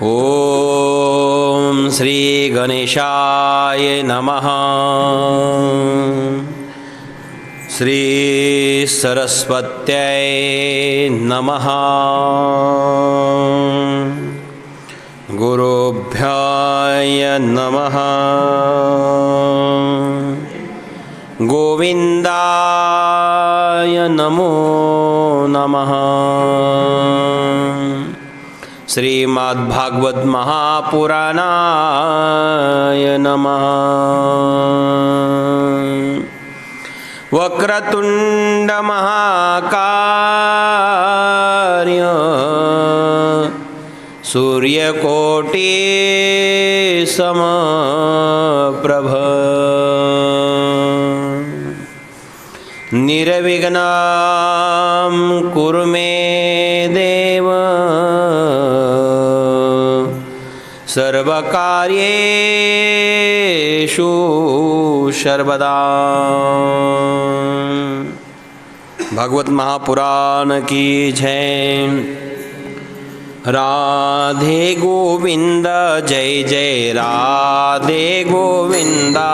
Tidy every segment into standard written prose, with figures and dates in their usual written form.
ओम श्री गणेशाय नमः। श्री सरस्वत्यै नमः। गुरुभ्याय नमः। गोविंदाय नमो नमः। श्रीमद्भागवत महापुराणाय नमः। वक्रतुंड महाकार्य सूर्यकोटि समप्रभ निर्विघ्नं कुरु मे देव सर्वकार्येषु सर्वदा। भगवत महापुराण की जय। राधे गोविंद जय जय राधे गोविंदा।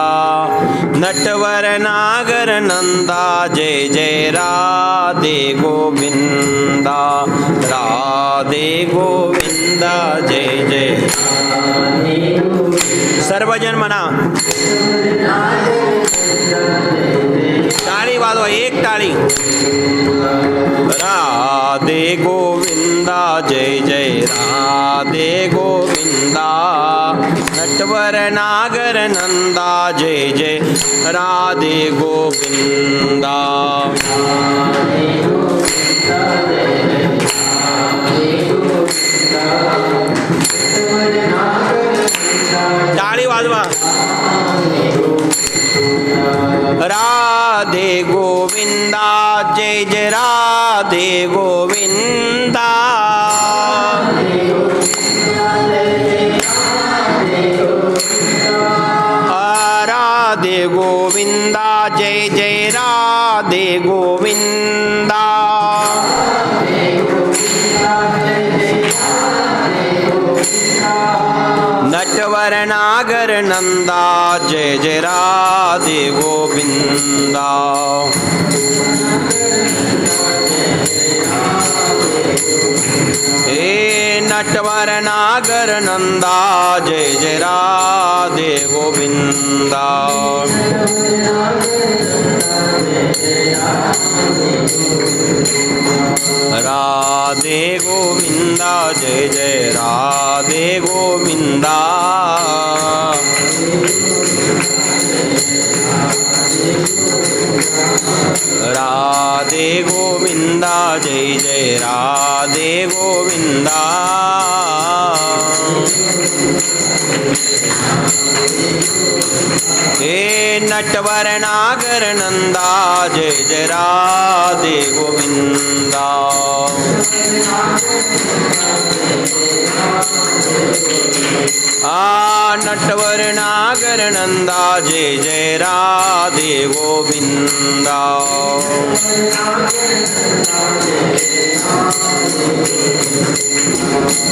नटवर नागर नंदा जय जय राधे गोविंदा। राधे गोविंदा जय जय। सर्वजन मना ताली वाजवा, एक ताली। राधे गोविंदा जय जय राधे गोविंदा। नटवर नागर नंदा जय जय राधे गोविंदा। ताली वाजवा। राधे गोविंदा जय जय राधे गोविंदा। राधे गोविंदा जय जय राधे गोविंदा। नटवर नागर नंदा जय जय राधे गोविंदा। हे नटवर नागर नंदा जय जय राधे गोविंदा। राधे गोविंदा जय जय राधे गोविंदा। राधे गोविंदा जय जय राधे गोविंदा। हे नटवर नागर नंदा जय जय राधे गोविंदा। नटवर नागर नंदा जय जय राधे गोविंदा।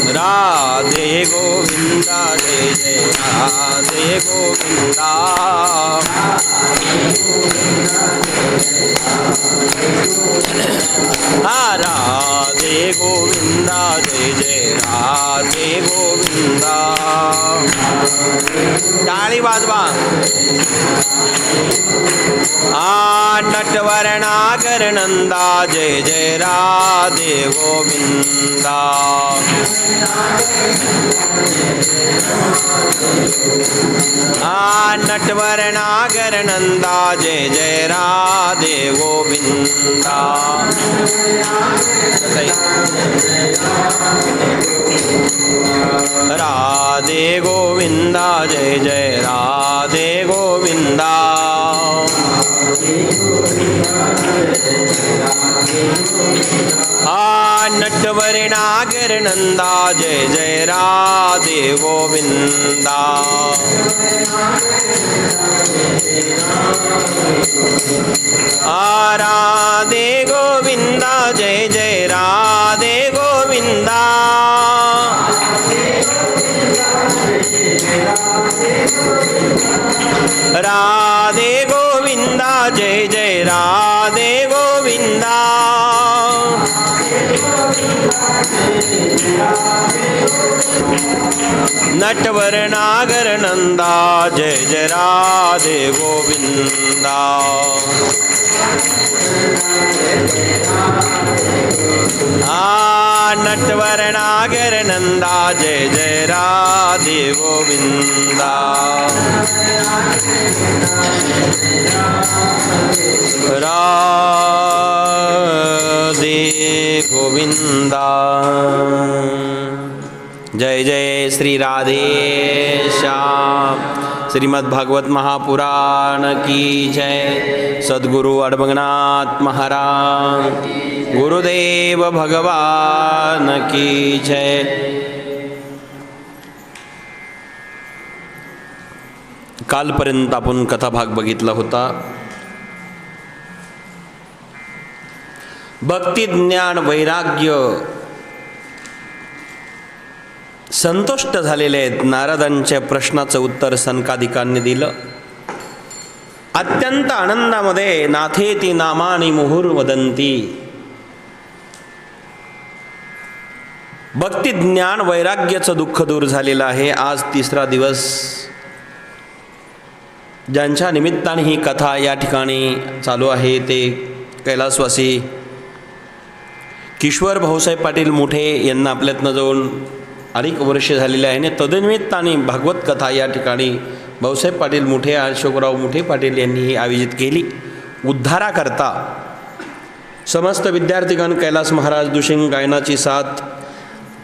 राधे गोविंदा जय जय राधे गोविंदा। राधे गोविंदा जय जय राधे गोविंदा। ताली बाजवा। नटवर नागर नंदा जय जय राधे गोविंदा। नटवर नागर नंदा जय जय राधे गोविंदा। राधे गोविंदा जय जय राधे गोविंदा। नटवर नागर नंदा जय जय राधे गोविंदा। राधे गोविंदा जय जय राधे गोविंदा। राधे गोविंदा जय जय राधे गोविंदा नटवर नागर नंदा जय जय राधे गोविंदा नटवर नागर नंदा जय जय राधे गोविंदा राधे गोविंदा जय जय श्री राधे श्याम। श्रीमद् भागवत महापुराण की जय। सद्गुरु अडबंगनाथ महाराज गुरुदेव भगवान की जय। कालपर्यंत आपण कथाभाग बघितला होता। भक्ती ज्ञान वैराग्य संतुष्ट झालेले आहेत। नारदांच्या प्रश्नाचं उत्तर सनकादिकांनी दिलं। अत्यंत आनंदामध्ये नाथेती नामानि मुहुर्वदंती। भक्ती ज्ञान वैराग्याचं दुःख दूर झालेलं आहे। आज तिसरा दिवस, ज्यांच्या निमित्ताने ही कथा या ठिकाणी चालू आहे ते कैलासवासी किशोर भाऊसाहेब पाटील मोठे यांना आपल्यातनं जाऊन अनेक वर्ष झालेले आहे। आणि तदनिमित्ताने भागवत कथा या ठिकाणी भाऊसाहेब पाटील मोठे, अशोकराव मोठे पाटील यांनी ही आयोजित केली। उद्धाराकरता समस्त विद्यार्थीगण, कैलास महाराज, दुशिंग गायनाची साथ,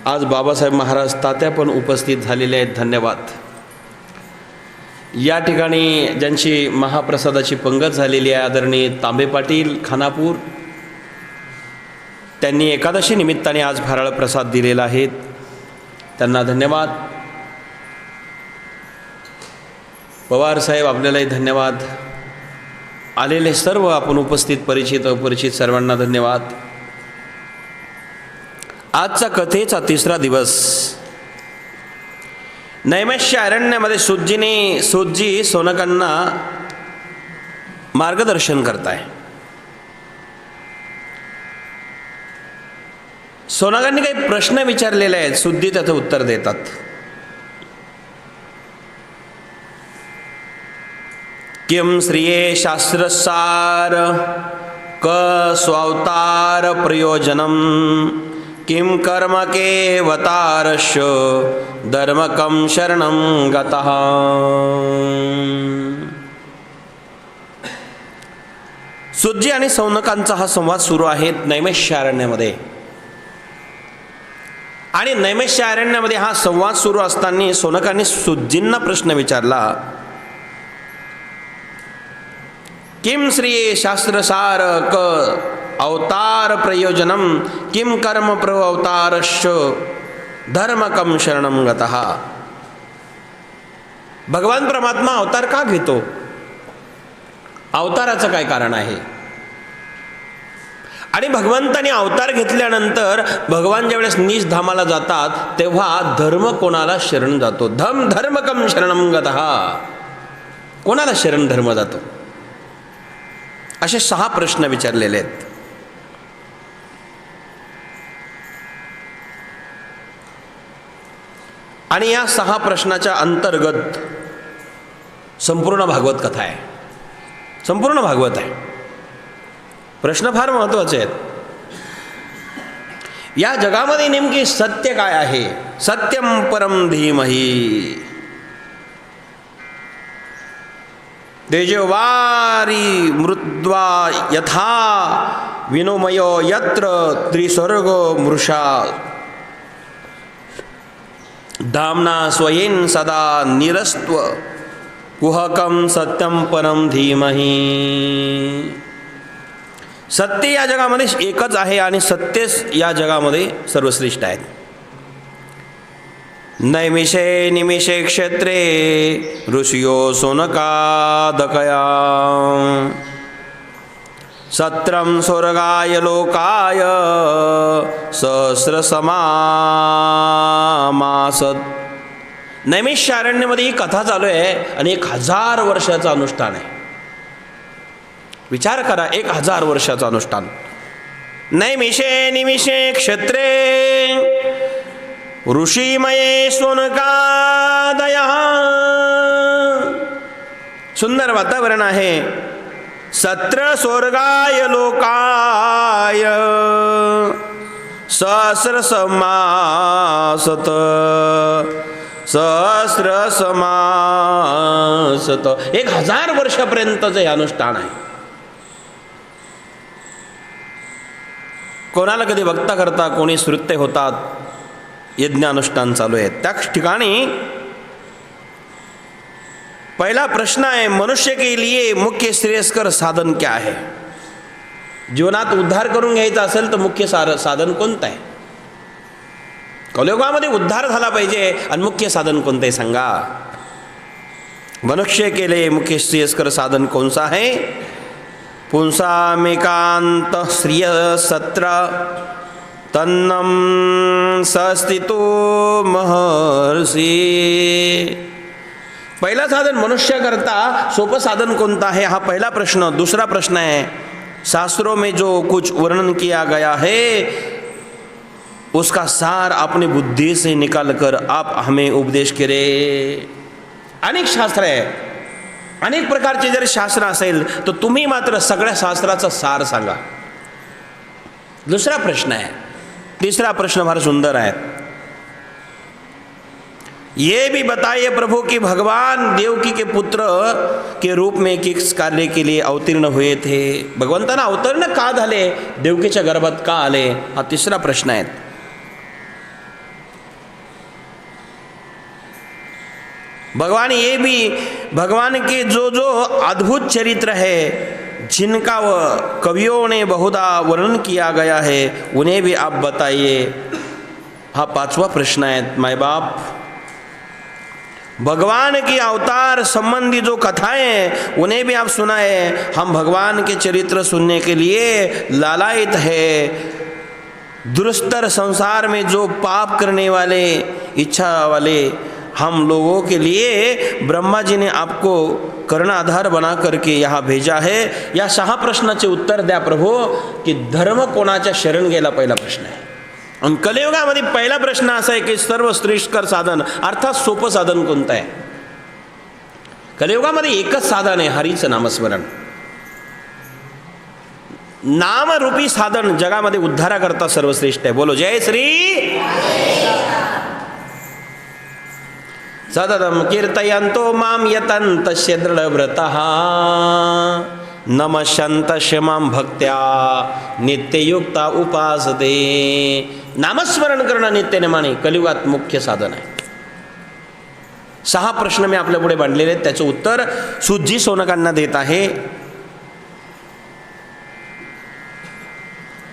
आज बाबासाहेब महाराज तात्या पण उपस्थित झालेले आहेत। धन्यवाद। या ठिकाणी ज्यांची महाप्रसादाची पंगत झालेली आहे, आदरणीय तांबे पाटील खानापूर, त्यांनी एकादशी निमित्ताने आज फराळ प्रसाद दिलेला आहे, त्यांना धन्यवाद। पवार साहेब आपल्यालाही धन्यवाद। आलेले सर्व आपण उपस्थित परिचित अपरिचित सर्वांना धन्यवाद। आजचा कथेचा तिसरा दिवस। नैमिष्य अरण्यामध्ये सूतजी सोनकांना मार्गदर्शन करताय। सोनकांनी काही प्रश्न विचारलेले आहेत, सूतजी त्याचं उत्तर देतात। किम श्रिये शास्त्रसार क स्वावतार प्रयोजनम किम कर्म केवतारश धर्मकम शरणं गतः। सूतजी आणि सौनकांचा हा संवाद सुरू आहे नैमिषारण्यामध्ये। आणि नैमिषारण्यामध्ये हा संवाद सुरू असताना सौनकांनी सूतजींना प्रश्न विचारला, किम श्रिये शास्त्रसार क अवतार प्रयोजनम किम कर्म प्र अवतारश्च धर्मकम शरणं गतः। भगवान परमात्मा अवतार का घेतो? अवताराचं काय कारण आहे? आणि भगवंताने अवतार घेतल्यानंतर भगवान ज्यावेळेस निज धामाला जातात तेव्हा धर्म कोणाला शरण जातो? धर्मकम शरणं गतः। कोणाला शरण धर्म जातो? असे 6 प्रश्न विचारलेले आहेत। आणि या 6 प्रश्नाच्या अंतर्गत संपूर्ण भागवत कथा आहे, संपूर्ण भागवत आहे। प्रश्न फार महत्त्वाचे आहेत। या जगामध्ये नेमकी सत्य काय आहे? सत्यम परम धीमहि। तेजोवारी मृद्वा यथा विनोमयो यत्र त्रिस्वर्गो मृषा धामना स्वयेन सदा निरस्त्व कुहकम सत्यम परम धीमहि। सत्य या जगामध्ये एकच आहे आणि सत्यच या जगामध्ये सर्वश्रेष्ठ आहेत। नैमिषे निमिषे क्षेत्रे ऋषियो सोनकादकया सत्रम स्वर्गाय लोकाय सहस्रसमामासत् नैमिषारण्यामध्ये ही कथा चालू आहे आणि 1000 वर्षाचं अनुष्ठान आहे. विचार करा, 1000 वर्षाचं अनुष्ठान. नैमिषे निमिषे क्षत्रे ऋषीमये सोनकादया. सुंदर वातावरण आहे. सत्र स्वर्गाय लोकाय सहस्र समासत सहस्र समासत. 1000 वर्षापर्यंतचं हे अनुष्ठान आहे. कोणाला कधी वक्ता करता, कोणी श्रुत्य होतात, यज्ञानुष्ठान चालू आहे. त्याच ठिकाणी पहला प्रश्न है, मनुष्य के लिए मुख्य श्रेयस्कर साधन क्या है? जीवनात उद्धार करून घ्यायचा असेल तर मुख्य साधन कोणतं आहे? कलियुगामध्ये उद्धार झाला पाहिजे आणि मुख्य साधन कोणतं आहे सांगा. मनुष्य के लिए मुख्य श्रेयस्कर साधन कौन सा है? पुंसामेकांत श्रिय सत्र तन्नम सस्तितो महर्षी. पहिला साधन मनुष्य करता सोपं साधन कोणता है? हा पहिला प्रश्न. दूसरा प्रश्न है, शास्त्रों में जो कुछ वर्णन किया गया है उसका सार अपनी बुद्धि से निकाल कर आप हमें उपदेश करें. अनेक शास्त्र आहे, अनेक प्रकारचे जर शास्त्र असेल तर तुम्ही मात्र सगळ्या शास्त्राचा सार सांगा. दुसरा प्रश्न आहे. तीसरा प्रश्न फार सुंदर है. ये भी बताइए प्रभु कि भगवान देवकी के पुत्र के रूप में किस कार्य के लिए अवतीर्ण हुए थे? भगवंतांना अवतरण का झाले? देवकीच्या गर्भात का आले? हा तिसरा प्रश्न आहे. भगवान ये भी भगवान के जो जो अद्भुत चरित्र है जिनका कवियों ने बहुधा वर्णन किया गया है उन्हें भी आप बताइए. हा पाचवा प्रश्न है. माय बाप, भगवान की अवतार संबंधी जो कथाएं हैं उन्हें भी आप सुनाए. हम भगवान के चरित्र सुनने के लिए लालायित है. दुरुस्तर संसार में जो पाप करने वाले, इच्छा वाले हम लोगों के लिए ब्रह्मा जी ने आपको कर्णाधार बना करके यहाँ भेजा है. या 6 प्रश्नाचे उत्तर द्या प्रभू की धर्म कोणाच्या शरण गेला, पहिला प्रश्न आहे. आणि कलियुगामध्ये पहिला प्रश्न असा आहे की सर्व श्रेष्ठकर साधन अर्थात सोपं साधन कोणतं आहे? कलियुगामध्ये एकच साधन आहे, हरीचं नामस्मरण. नामरूपी साधन जगामध्ये उद्धाराकरता सर्वश्रेष्ठ आहे. बोलो जय श्री. सततं कीर्तयन्तो मां यतन्तस्य दृढव्रतः नमस्यन्तस्य मां भक्त्या नित्ययुक्ता उपासते. नामस्मरण करणं नित्यनेमाने कलियुगात मुख्य साधन आहे. 6 प्रश्न मी आपल्या पुढे मांडलेले आहेत. त्याचं उत्तर सुजी सोनकांना देत आहे.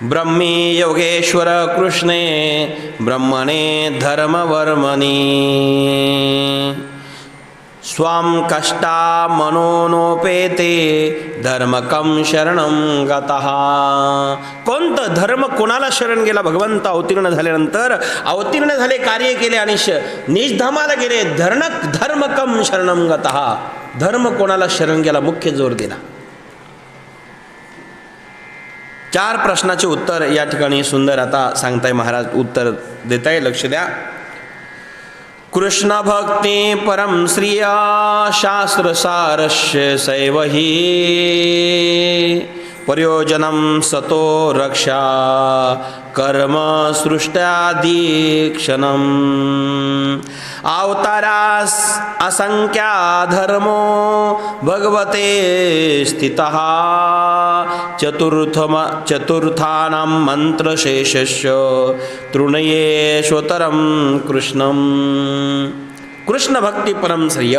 ब्रह्मी योगेश्वर कृष्णे ब्रह्मणे धर्मवर्मणि स्वाम कष्टा मनोनोपेते धर्मकम शरणं गतः. कोणतं धर्म कोणाला शरण गेला? भगवंत अवतीर्ण झाल्यानंतर अवतीर्ण झाले, कार्य केले आणि निजधामाला गेले. धर्मकम शरणं गतः. धर्म कोणाला शरण गेला? मुख्य जोर दिला. 4 प्रश्नाचे उत्तर या ठिकाणी सुंदर आता सांगताय महाराज, उत्तर देताय. लक्ष द्या. कृष्ण भक्ती परम श्रिया शास्त्र सारस्य सैवही प्रयोजनम सतो रक्षा कर्म सृष्ट्यादीक्षणम अवतारास असंख्या धर्मो भगवते स्थितः चतुर्थानां मंत्रशेषस्य तृणयेश्वतरं कृष्णम. कृष्ण भक्ती परम श्रेय.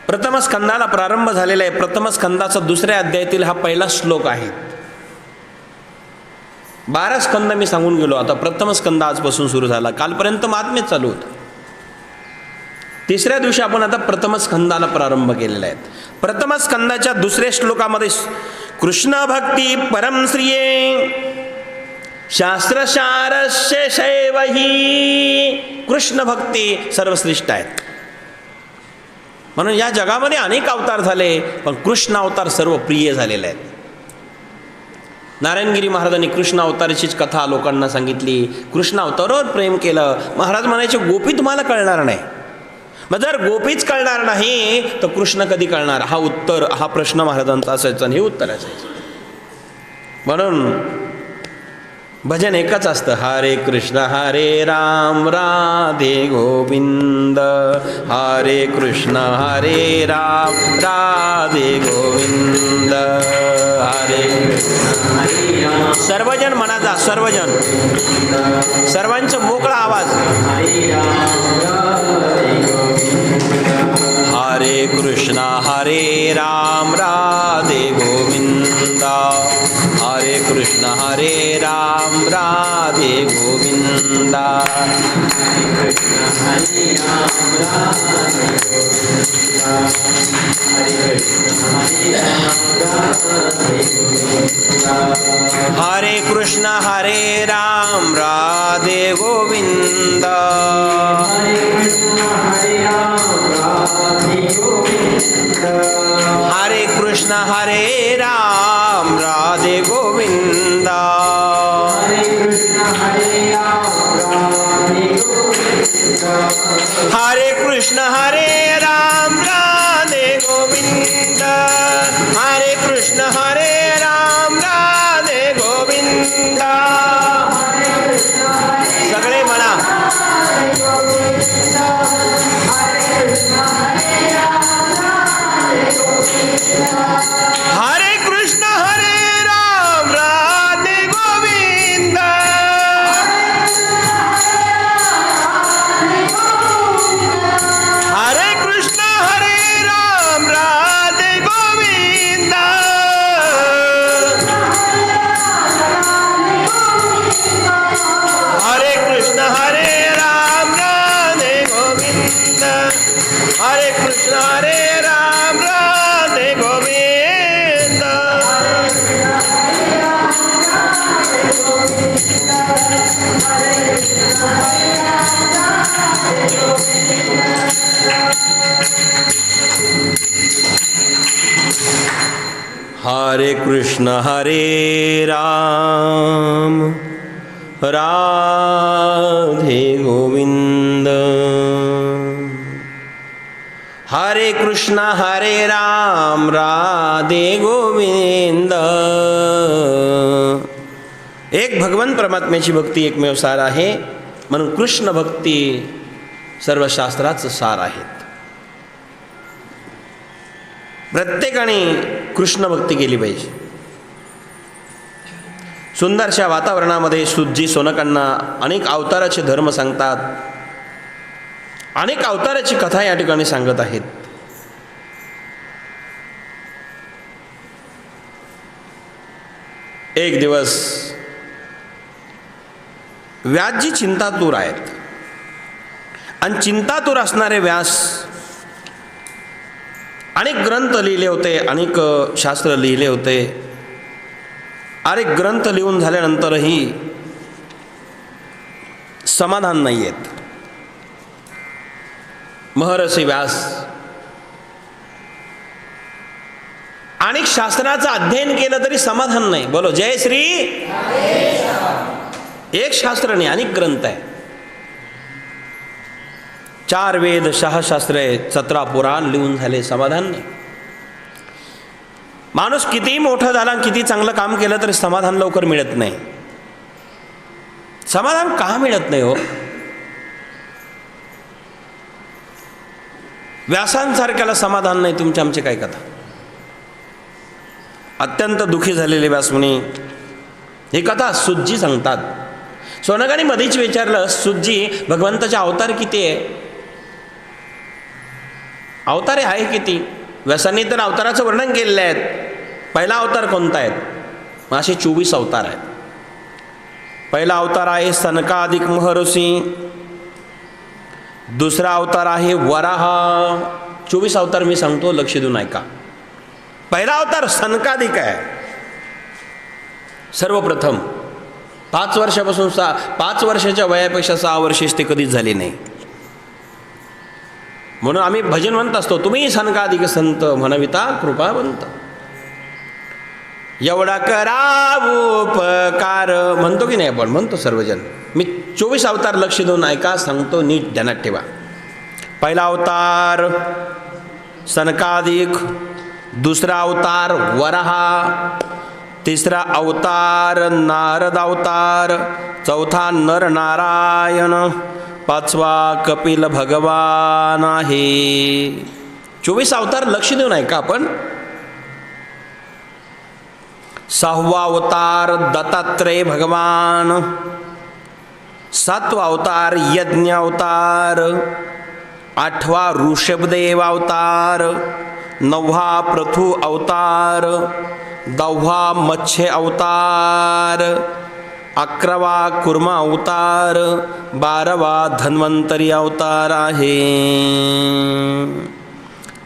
प्रथम स्कंदाला प्रारंभ झालेला आहे. प्रथम स्कंदाचा 2ऱ्या अध्यायातील हा पहिला श्लोक आहे. 12 स्कंद मी सांगून गेलो. आता प्रथम स्कंद आजपासून सुरू झाला. कालपर्यंत महात्म्य चालू होतं. 3ऱ्या दिवशी आपण आता प्रथम स्कंदाला प्रारंभ केलेला आहे. प्रथम स्कंदाच्या 2ऱ्या श्लोकामध्ये कृष्ण भक्ती परम श्रिये शास्त्रशारस्य शैवही कृष्ण भक्ती सर्वश्रेष्ठ आहेत. म्हणून या जगामध्ये अनेक अवतार झाले, पण कृष्ण अवतार सर्व प्रिय झालेले आहेत. नारायणगिरी महाराजांनी कृष्ण अवताराचीच कथा लोकांना सांगितली. कृष्ण अवतारावर प्रेम केलं. महाराज म्हणायचे गोपी तुम्हाला कळणार नाही. मग जर गोपीच कळणार नाही तर कृष्ण कधी कळणार? हा प्रश्न महाराजांचा असायचा आणि हे उत्तर असायचं. म्हणून भजन एकच असतं, हरे कृष्ण हरे राम राधे गोविंद, हरे कृष्ण हरे राम राधे गोविंद, हरे कृष्ण हरे राम. सर्वजण म्हणाचा, सर्वजण, सर्वांचा मोकळा आवाज, हरे कृष्ण हरे राम राधे गोविंद, हरे कृष्ण हरे राम राधे गोविंद, हरे कृष्ण हरे राम राधे गोविंद, हरे कृष्ण हरे राम राधे गोविंद, हरे कृष्ण हरे राम राधे गोविंद, हरे कृष्ण हरे राम राधे गोविंद. सगळे म्हणा, हरे कृष्ण हरे राम राधे गोविंद, हरे कृष्ण हरे राम राधे गोविंद, हरे कृष्ण हरे राम राधे गोविंद, हरे कृष्ण हरे राम राधे गोविंद. हरे कृष्ण हरे राम राधे गोविंद, हरे कृष्ण हरे राम राधे गोविंद. एक भगवान परमात्म्याची भक्ती एकमेव सार आहे. म्हणून कृष्ण भक्ती सर्व शास्त्राचं सार आहे. प्रत्येकाने कृष्ण भक्ती केली पाहिजे. सुंदरशा वातावरणामध्ये सुजी सोनकांना अनेक अवताराचे धर्म सांगतात. अनेक अवताराची कथा या ठिकाणी सांगत आहेत. एक दिवस व्यासजी चिंतातूर आहेत आणि चिंतातूर असणारे व्यास अनेक ग्रंथ लिहिले होते, अनेक शास्त्र लिहिले होते. अनेक ग्रंथ लिहून झाल्यानंतरही समाधान नाही आहेत. महर्षी व्यास अनेक शास्त्राचं अध्ययन केलं तरी समाधान नाही. बोलो जय श्री. एक शास्त्र नाही, अनेक ग्रंथ आहे. 4 वेद, 6 शास्त्रे, 17 पुराण लिहून झाले, समाधान नाही. माणूस कितीही मोठा झाला, किती चांगलं काम केलं तरी समाधान लवकर मिळत नाही. समाधान का मिळत नाही हो? व्यासांसारख्याला समाधान नाही. तुमचे आमचे काय कथा. अत्यंत दुःखी झालेले व्यासमुनी ही कथा सुज्जी सांगतात. सोनकाने मध्येच विचारलं, सुज्जी भगवंताचे अवतार किती आहे? अवतारे आहे किती? व्यासांनी तर अवताराचं वर्णन केलेलं आहे. पहिला अवतार कोणता आहे? असे 24 अवतार आहेत. पहिला अवतार आहे सनकादिक महर्षी. दुसरा अवतार आहे वराह. 24 अवतार मी सांगतो, लक्ष देऊन ऐका. पहिला अवतार सनकादिक आहे. सर्वप्रथम 5 वर्षापासून 5 वर्षाच्या वयापेक्षा 6 वर्षेच ते कधीच झाले नाही. म्हणून आम्ही भजन म्हणत असतो, तुम्ही सनकाधिक संत म्हणविता कृपावंत. एवढा करावं उपकार म्हणतो की नाही आपण, म्हणतो सर्वजण. मी 24 अवतार लक्ष देऊन ऐका, सांगतो नीट ध्यानात ठेवा. पहिला अवतार सनकादिक, दुसरा अवतार वराहा, तिसरा अवतार नारद अवतार, चौथा नर नारायण, 5वा कपिल भगवान आहे. 24 अवतार लक्ष देऊन ऐका आपण. 6वा अवतार दत्तात्रेय भगवान, 7वा अवतार यज्ञ अवतार, 8वा ऋषभदेव अवतार, 9वा पृथु अवतार, 10वा मत्स्य अवतार, 11वा कुर्मा अवतार, 12वा धन्वंतरी अवतार आहे.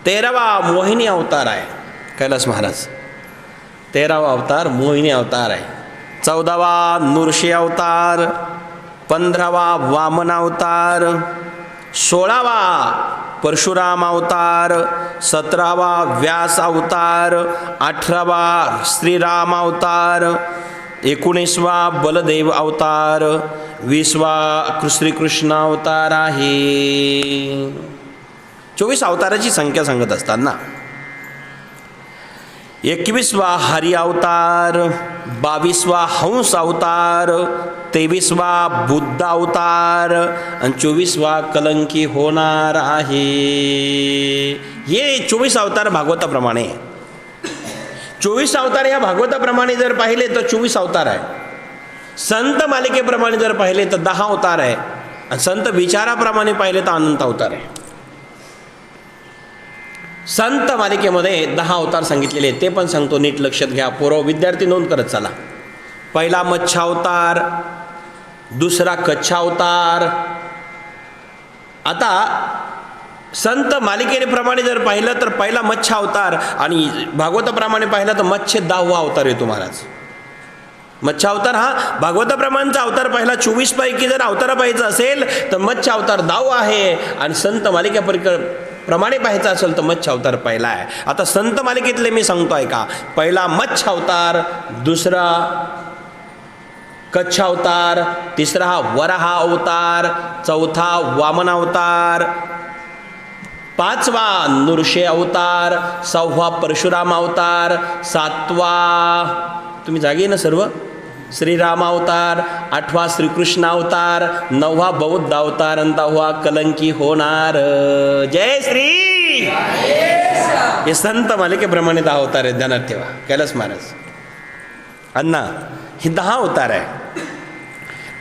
13वा मोहिनी अवतार आहे कैलास महाराज. 13वा अवतार मोहिनी अवतार आहे. 14वा नृसिंह अवतार, 15वा वामन अवतार, 16वा परशुराम अवतार, 17वा व्यास अवतार, 18वा श्रीराम अवतार, 19वा बलदेव अवतार, 20वा श्रीकृष्ण अवतार आहे. 24 अवताराची संख्या सांगत असताना 21वा हरी अवतार, 22वा हंस अवतार, 23वा बुद्ध अवतार आणि 24वा कलंकी होणार आहे. हे 24 अवतार भागवताप्रमाणे. 24 अवतार या भागवताप्रमाणे जर पाहिले तर 24 अवतार आहे. संत मालिकेप्रमाणे जर पाहिले तर 10 अवतार आहे आणि संत विचाराप्रमाणे पाहिले तर अनंत अवतार आहे. संत मालिकेमध्ये 10 अवतार सांगितलेले ते पण सांगतो, नीट लक्षात घ्या. पोरं विद्यार्थी नोंद करत चला. पहिला मत्स्य अवतार, दुसरा कच्छ अवतार. आता संत मालिकेप्रमाणे जर पाहिलं तर पहिला मत्स्य अवतार आणि भागवताप्रमाणे पाहिलं तर मत्स्य 10वा अवतार येतो महाराज. मत्स्य अवतार हा भागवताप्रमाणेचा अवतार पहिला. 24 पैकी जर अवतार पाहायचं असेल तर मत्स्य अवतार 10वा आहे आणि संत मालिकेप्रमाणे पाहायचं असेल तर मत्स्य अवतार पहिला आहे. आता संत मालिकेतले मी सांगतोय का, पहिला मत्स्य अवतार, दुसरा कच्छ अवतार, तिसरा वराहा अवतार, चौथा वामन अवतार, 5वा नृसिंह अवतार, 6वा परशुराम अवतार, 7वा तुम्ही जागे ना सर्व श्रीराम अवतार, 8वा श्रीकृष्ण अवतार, 9वा बौद्ध अवतार आणि 10वा कलंकी होणार. जय श्री. हे संत मालिकेप्रमाणे 10 अवतार आहेत, ध्यानात ठेवा कैलास महाराज. अण्णा हे 10 अवतार आहे.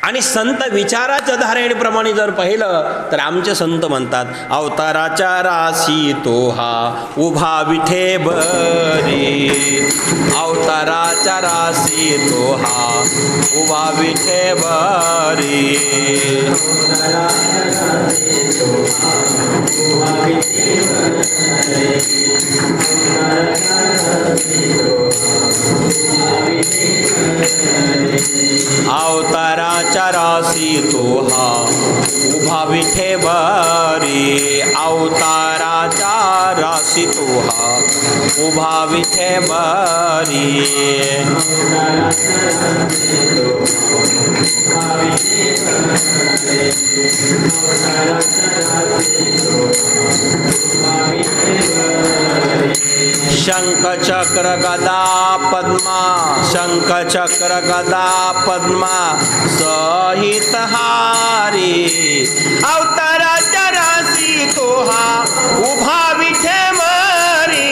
आणि संत विचाराच्या धारणेप्रमाणे जर पाहिलं तर आमचे संत म्हणतात, अवताराच्या राशी तो हा उभा विठे बरी, अवताराच्या राशी तो हा उभा विठे बरी. अवताराच्या राशी तो हा उभा विठे बरी, अवताराच्या राशी तो हा उभा विठे बरी. शंख चक्र गदा पद्मा, शंख चक्र गदा पद्मा सहित हारी, अवताराच्या राशी तो हा उभा विठे बरी,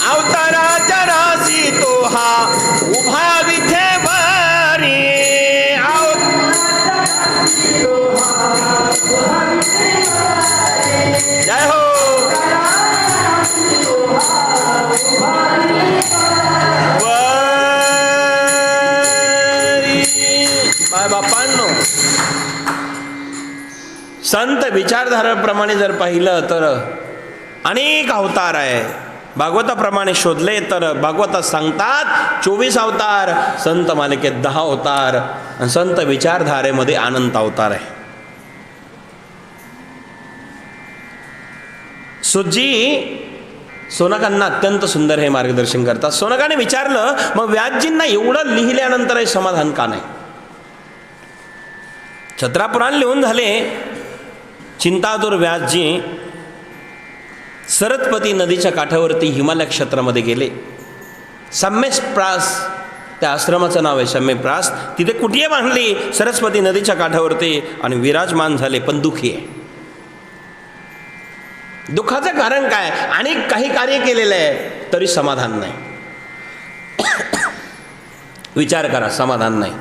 अवताराच्या राशी तो हा उभा विठे बरी. जय हो. बापांनो, संत विचारधारेप्रमाणे जर पाहिलं तर अनेक अवतार आहे. भागवताप्रमाणे शोधले तर भागवतात सांगतात 24 अवतार, संत मालिकेत 10 अवतार आणि संत विचारधारेमध्ये अनंत अवतार आहे. सुजी सोनकांना अत्यंत सुंदर हे मार्गदर्शन करतात. सोनकाने विचारलं, मग व्यासजींना एवढं लिहिल्यानंतरही समाधान का नाही? छत्रापुराण लिहून झाले. चिंतातुर व्यासजी सरस्वती नदीच्या काठावरती हिमालय क्षेत्रामध्ये गेले. सम्यप्रास त्या आश्रमाचं नाव आहे, सम्यप्रास. तिथे कुटिया बांधली सरस्वती नदीच्या काठावरती आणि विराजमान झाले, पण दुःखी आहे. दुःखाचं कारण काय? आणि काही कार्य केलेलं आहे तरी समाधान नाही. विचार करा, समाधान नाही.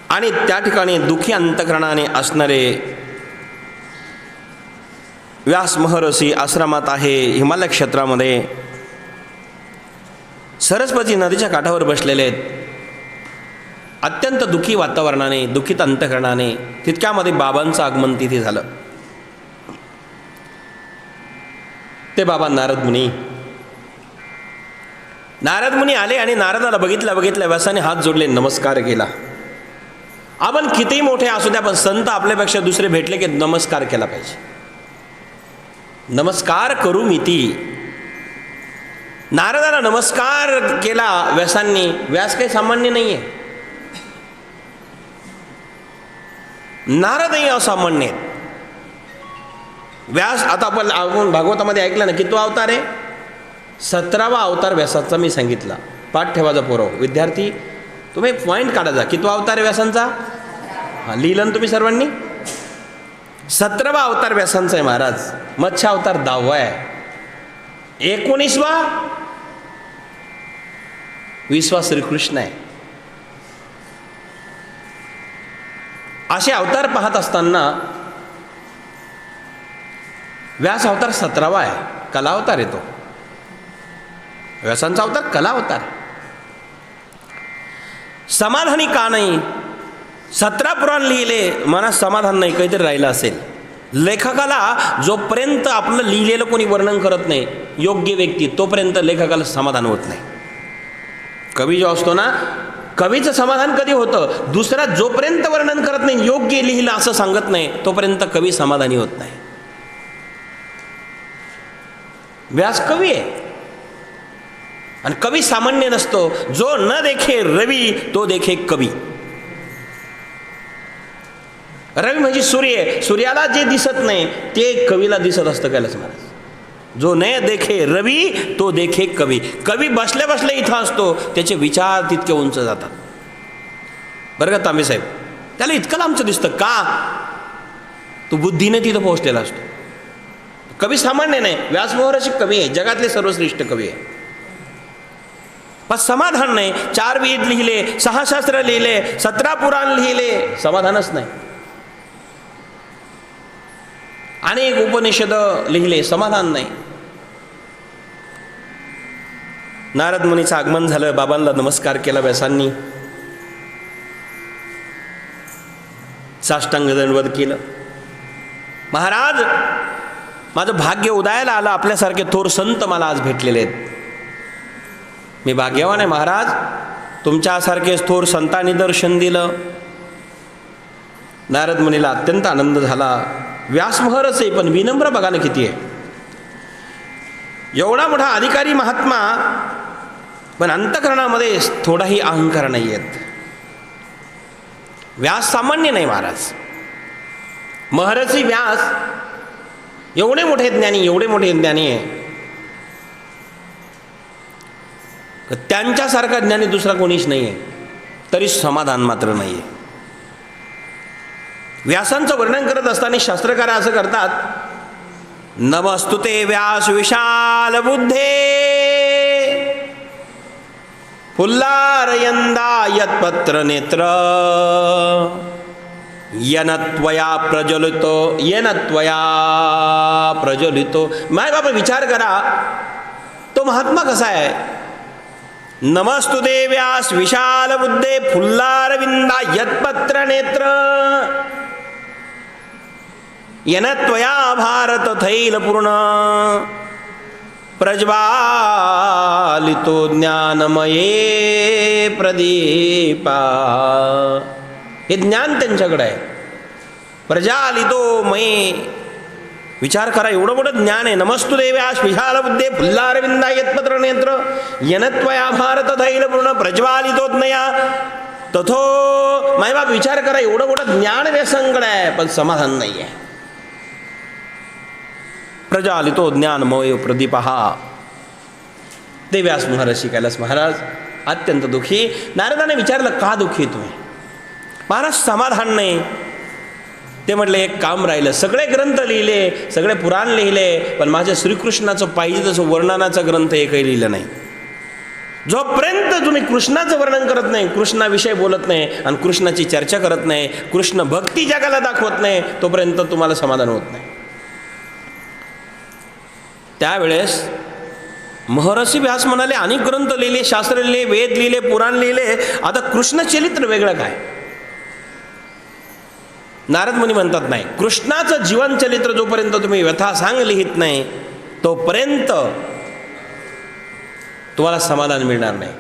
आणि त्या ठिकाणी दुःखी अंतःकरणाने असणारे व्यास महर्षी आश्रमात आहे, हिमालय क्षेत्रामध्ये सरस्वती नदीच्या काठावर बसलेले आहेत. अत्यंत दुःखी वातावरणाने, दुःखित अंतःकरणाने. तितक्यामध्ये बाबांचं आगमन तिथे झालं. ते बाबा नारद मुनी आले आणि नारदाला बघितल्या व्यासाने हात जोडले, नमस्कार केला. आपण कितीही मोठे असू द्या, पण संत आपल्यापेक्षा दुसरे भेटले की नमस्कार केला पाहिजे. नमस्कार करू मिती. नारदाला नमस्कार केला व्यासांनी. व्यास काही सामान्य नाहीये, नारदही असामान्य आहेत. व्यास, आता आपण भागवतामध्ये ऐकलं ना, किती अवतार आहे? 17वा अवतार व्यासाचा मी सांगितला. पाठ ठेवायचा पोरव विद्यार्थी, तुम्ही पॉईंट काढायचा. किती अवतार आहे व्यासांचा? हां, लिहिलं ना तुम्ही सर्वांनी? 17वा अवतार व्यासांचा आहे महाराज. मत्स्य अवतार 10वा आहे. 19वा 20वा श्रीकृष्ण आहे. असे अवतार पाहत असताना व्यास अवतार 17वा आहे, कला अवतार येतो. व्यासांचा अवतार कला अवतार. समाधानी का नाही? 17 पुराण लिहिले, मनात समाधान नाही, काहीतरी राहिलं असेल. लेखकाला जोपर्यंत आपलं लिहिलेलं कोणी वर्णन करत नाही, योग्य व्यक्ती, तोपर्यंत लेखकाला समाधान होत नाही. कवी जो असतो ना, कवीचं समाधान कधी होतं? दुसरा जोपर्यंत वर्णन करत नाही, योग्य लिहिलं असं सांगत नाही, तोपर्यंत कवी समाधानी होत नाही. व्यास कवी आहे आणि कवी सामान्य नसतो. जो न देखे रवी तो देखे कवी. रवी म्हणजे सूर्य. सूर्याला जे दिसत नाही ते कवीला दिसत असतं. कैलास महाराज, जो न देखे रवी तो देखे कवी. कवी बसल्या बसल्या इथं असतो, त्याचे विचार तितके उंच जातात. बरं का तांबे साहेब? त्याला इतकं लांबचं दिसतं का? तो बुद्धीने तिथं पोहोचलेला असतो. कवी सामान्य नाही. व्यास महर्षी कवी आहे, जगातले सर्वश्रेष्ठ कवी आहे. पण समाधान नाही. 4 वेद लिहिले, 6 शास्त्र लिहिले, 17 पुराण लिहिले, समाधानच नाही. अनेक उपनिषद लिहिले, समाधान नाही. नारद मुनीचं आगमन झालं. बाबांना नमस्कार केला व्यासांनी. साष्टांग दंडवत केलं. महाराज, माझं भाग्य उदयाला आलं, आपल्यासारखे थोर संत मला आज भेटलेले आहेत. मी भाग्यवान आहे महाराज, तुमच्यासारखे थोर संतांनी दर्शन दिलं. नारद मुनीला अत्यंत आनंद झाला. व्यास महर्षी आहे, पण विनम्र बघा ना किती आहे. एवढा मोठा अधिकारी महात्मा, पण अंतःकरणामध्ये थोडाही अहंकार नाही आहेत. व्यास सामान्य नाही महाराज. महर्षी व्यास एवढे मोठे ज्ञानी, एवढे मोठे ज्ञानी आहे, त्यांच्यासारखा ज्ञानी दुसरा कोणीच नाही आहे, तरी समाधान मात्र नाही आहे. व्यासांचं वर्णन करत असताना शास्त्रकार असं करतात, नमस्तुते व्यास विशाल बुद्धे फुल्लारयंदा यत्पत्र नेत्र येनत्वया प्रज्वलितो. माय बाबा विचार करा, तो महात्मा कसा आहे? नमस्तुते व्यास विशाल बुद्धे फुल्लारविंदा यत्पत्र नेत्र. येन त्वया भारत थैल पूर्ण प्रज्वालितो ज्ञानमये प्रदीपा. हे ज्ञान त्यांच्याकडे आहे. प्रजालितो मये, विचार करा, एवढं मोठं ज्ञान आहे. नमस्तु देव्यास विशाल बुद्धे फुल्लारविंदा यत्पत्र नेत्र येन त्वया भारत थैल पूर्ण प्रज्वालितो ज्ञया तथो. मायबाप विचार करा, एवढं मोठं ज्ञान व्यसंकडे आहे पण समाधान नाही आहे. प्रजालितो ज्ञानमय प्रदीपहा. ते व्यास महर्षी कैलास महाराज अत्यंत दुःखी. नारदाने विचारलं, का दुःखी तुम्ही? महाराज समाधान नाही. ते म्हटले, एक काम राहिलं. सगळे ग्रंथ लिहिले, सगळे पुराण लिहिले, पण माझ्या श्रीकृष्णाचं पाहिजे तसं वर्णनाचा ग्रंथ एकही लिहिलं नाही. जोपर्यंत तुम्ही कृष्णाचं वर्णन करत नाही, कृष्णाविषयी बोलत नाही आणि कृष्णाची चर्चा करत नाही, कृष्ण भक्ती जगाला दाखवत नाही, तोपर्यंत तुम्हाला समाधान होत नाही. त्यावेळेस महर्षी व्यास म्हणाले, अनेक ग्रंथ लिहिले, शास्त्र लिहिले, वेद लिहिले, पुराण लिहिले, आता कृष्ण चरित्र वेगळं काय? नारद मुनी म्हणतात, नाही, कृष्णाचं जीवन चरित्र जोपर्यंत तुम्ही व्यथासांग लिहित नाही तोपर्यंत तुम्हाला समाधान मिळणार नाही.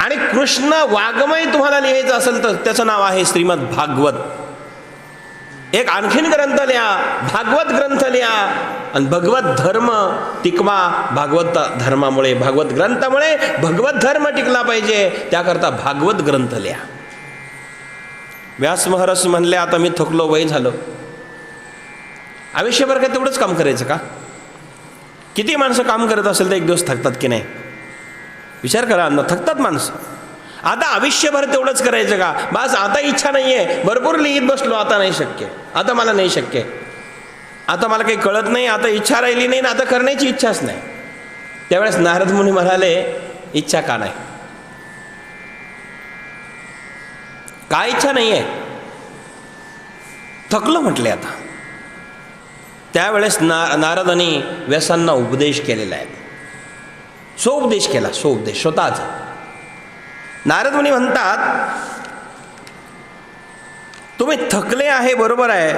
आणि कृष्ण वाङ्मय तुम्हाला लिहायचं असेल तर त्याचं नाव आहे श्रीमद भागवत. एक आणखीन ग्रंथ लिहा, भागवत ग्रंथ लिहा आणि भगवत धर्म टिकवा. भागवत धर्मामुळे, भागवत ग्रंथामुळे भगवत धर्म टिकला पाहिजे, त्याकरता भागवत ग्रंथ लिहा. व्यास महर्षी म्हणले, आता मी थकलो, वय झालो, आयुष्यभर काय तेवढंच काम करायचं का? किती माणसं काम करत असेल तर एक दिवस थकतात की नाही? विचार करा ना, थकतात माणसं. आता आयुष्यभर तेवढंच करायचं का? बस आता इच्छा नाही आहे, भरपूर लिहित बसलो, आता नाही शक्य, आता मला नाही शक्य, आता मला काही कळत नाही, आता इच्छा राहिली नाही ना, आता करण्याची इच्छाच नाही. त्यावेळेस नारद मुनी म्हणाले, इच्छा का नाही? काय इच्छा नाही आहे? थकलो म्हटले आता. त्यावेळेस नारदांनी व्यासांना उपदेश केलेला आहे. स्वोपदेश केला, स्वोपदेश स्वतःच. नारद मुनी म्हणतात, तुम्ही थकले आहे बरोबर आहे,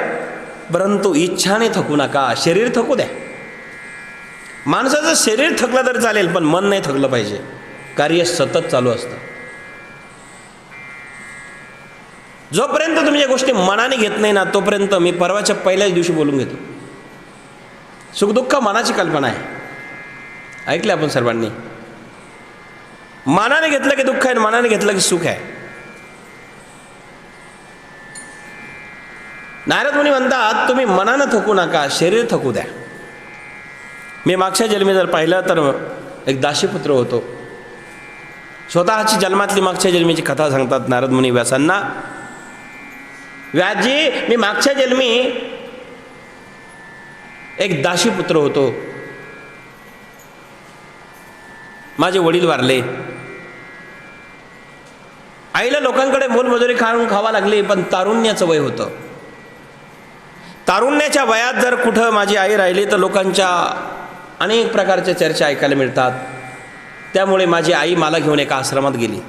परंतु इच्छाने थकू नका. शरीर थकू द्या. माणसाचं शरीर थकलं तर चालेल, पण मन नाही थकलं पाहिजे. कार्य सतत चालू असतं. जोपर्यंत तुम्ही या गोष्टी मनाने घेत नाही ना, तोपर्यंत, मी परवाच्या पहिल्याच दिवशी बोलून घेतो, सुखदुःख मनाची कल्पना आहे. ऐकलं आपण सर्वांनी. मनाने घेतलं की दुःख आहे, मनाने घेतलं की सुख आहे. नारद मुनी म्हणतात, तुम्ही मनानं थकू नका, शरीर थकू द्या. मी मागच्या जन्मी जर पाहिलं तर एक दासीपुत्र होतो. स्वतःची जन्मातली मागच्या जन्मीची कथा सांगतात नारद मुनी व्यासांना. व्यासजी, मी मागच्या जन्मी एक दासीपुत्र होतो. माझे वडील वारले. आईला लोकांकडे मोलमजुरी खावा लागली, पण तारुण्याचं वय होतं. तारुण्याच्या वयात जर कुठं माझी आई राहिली तर लोकांच्या अनेक प्रकारच्या चर्चा ऐकायला मिळतात. त्यामुळे माझी आई मला घेऊन एका आश्रमात गेली.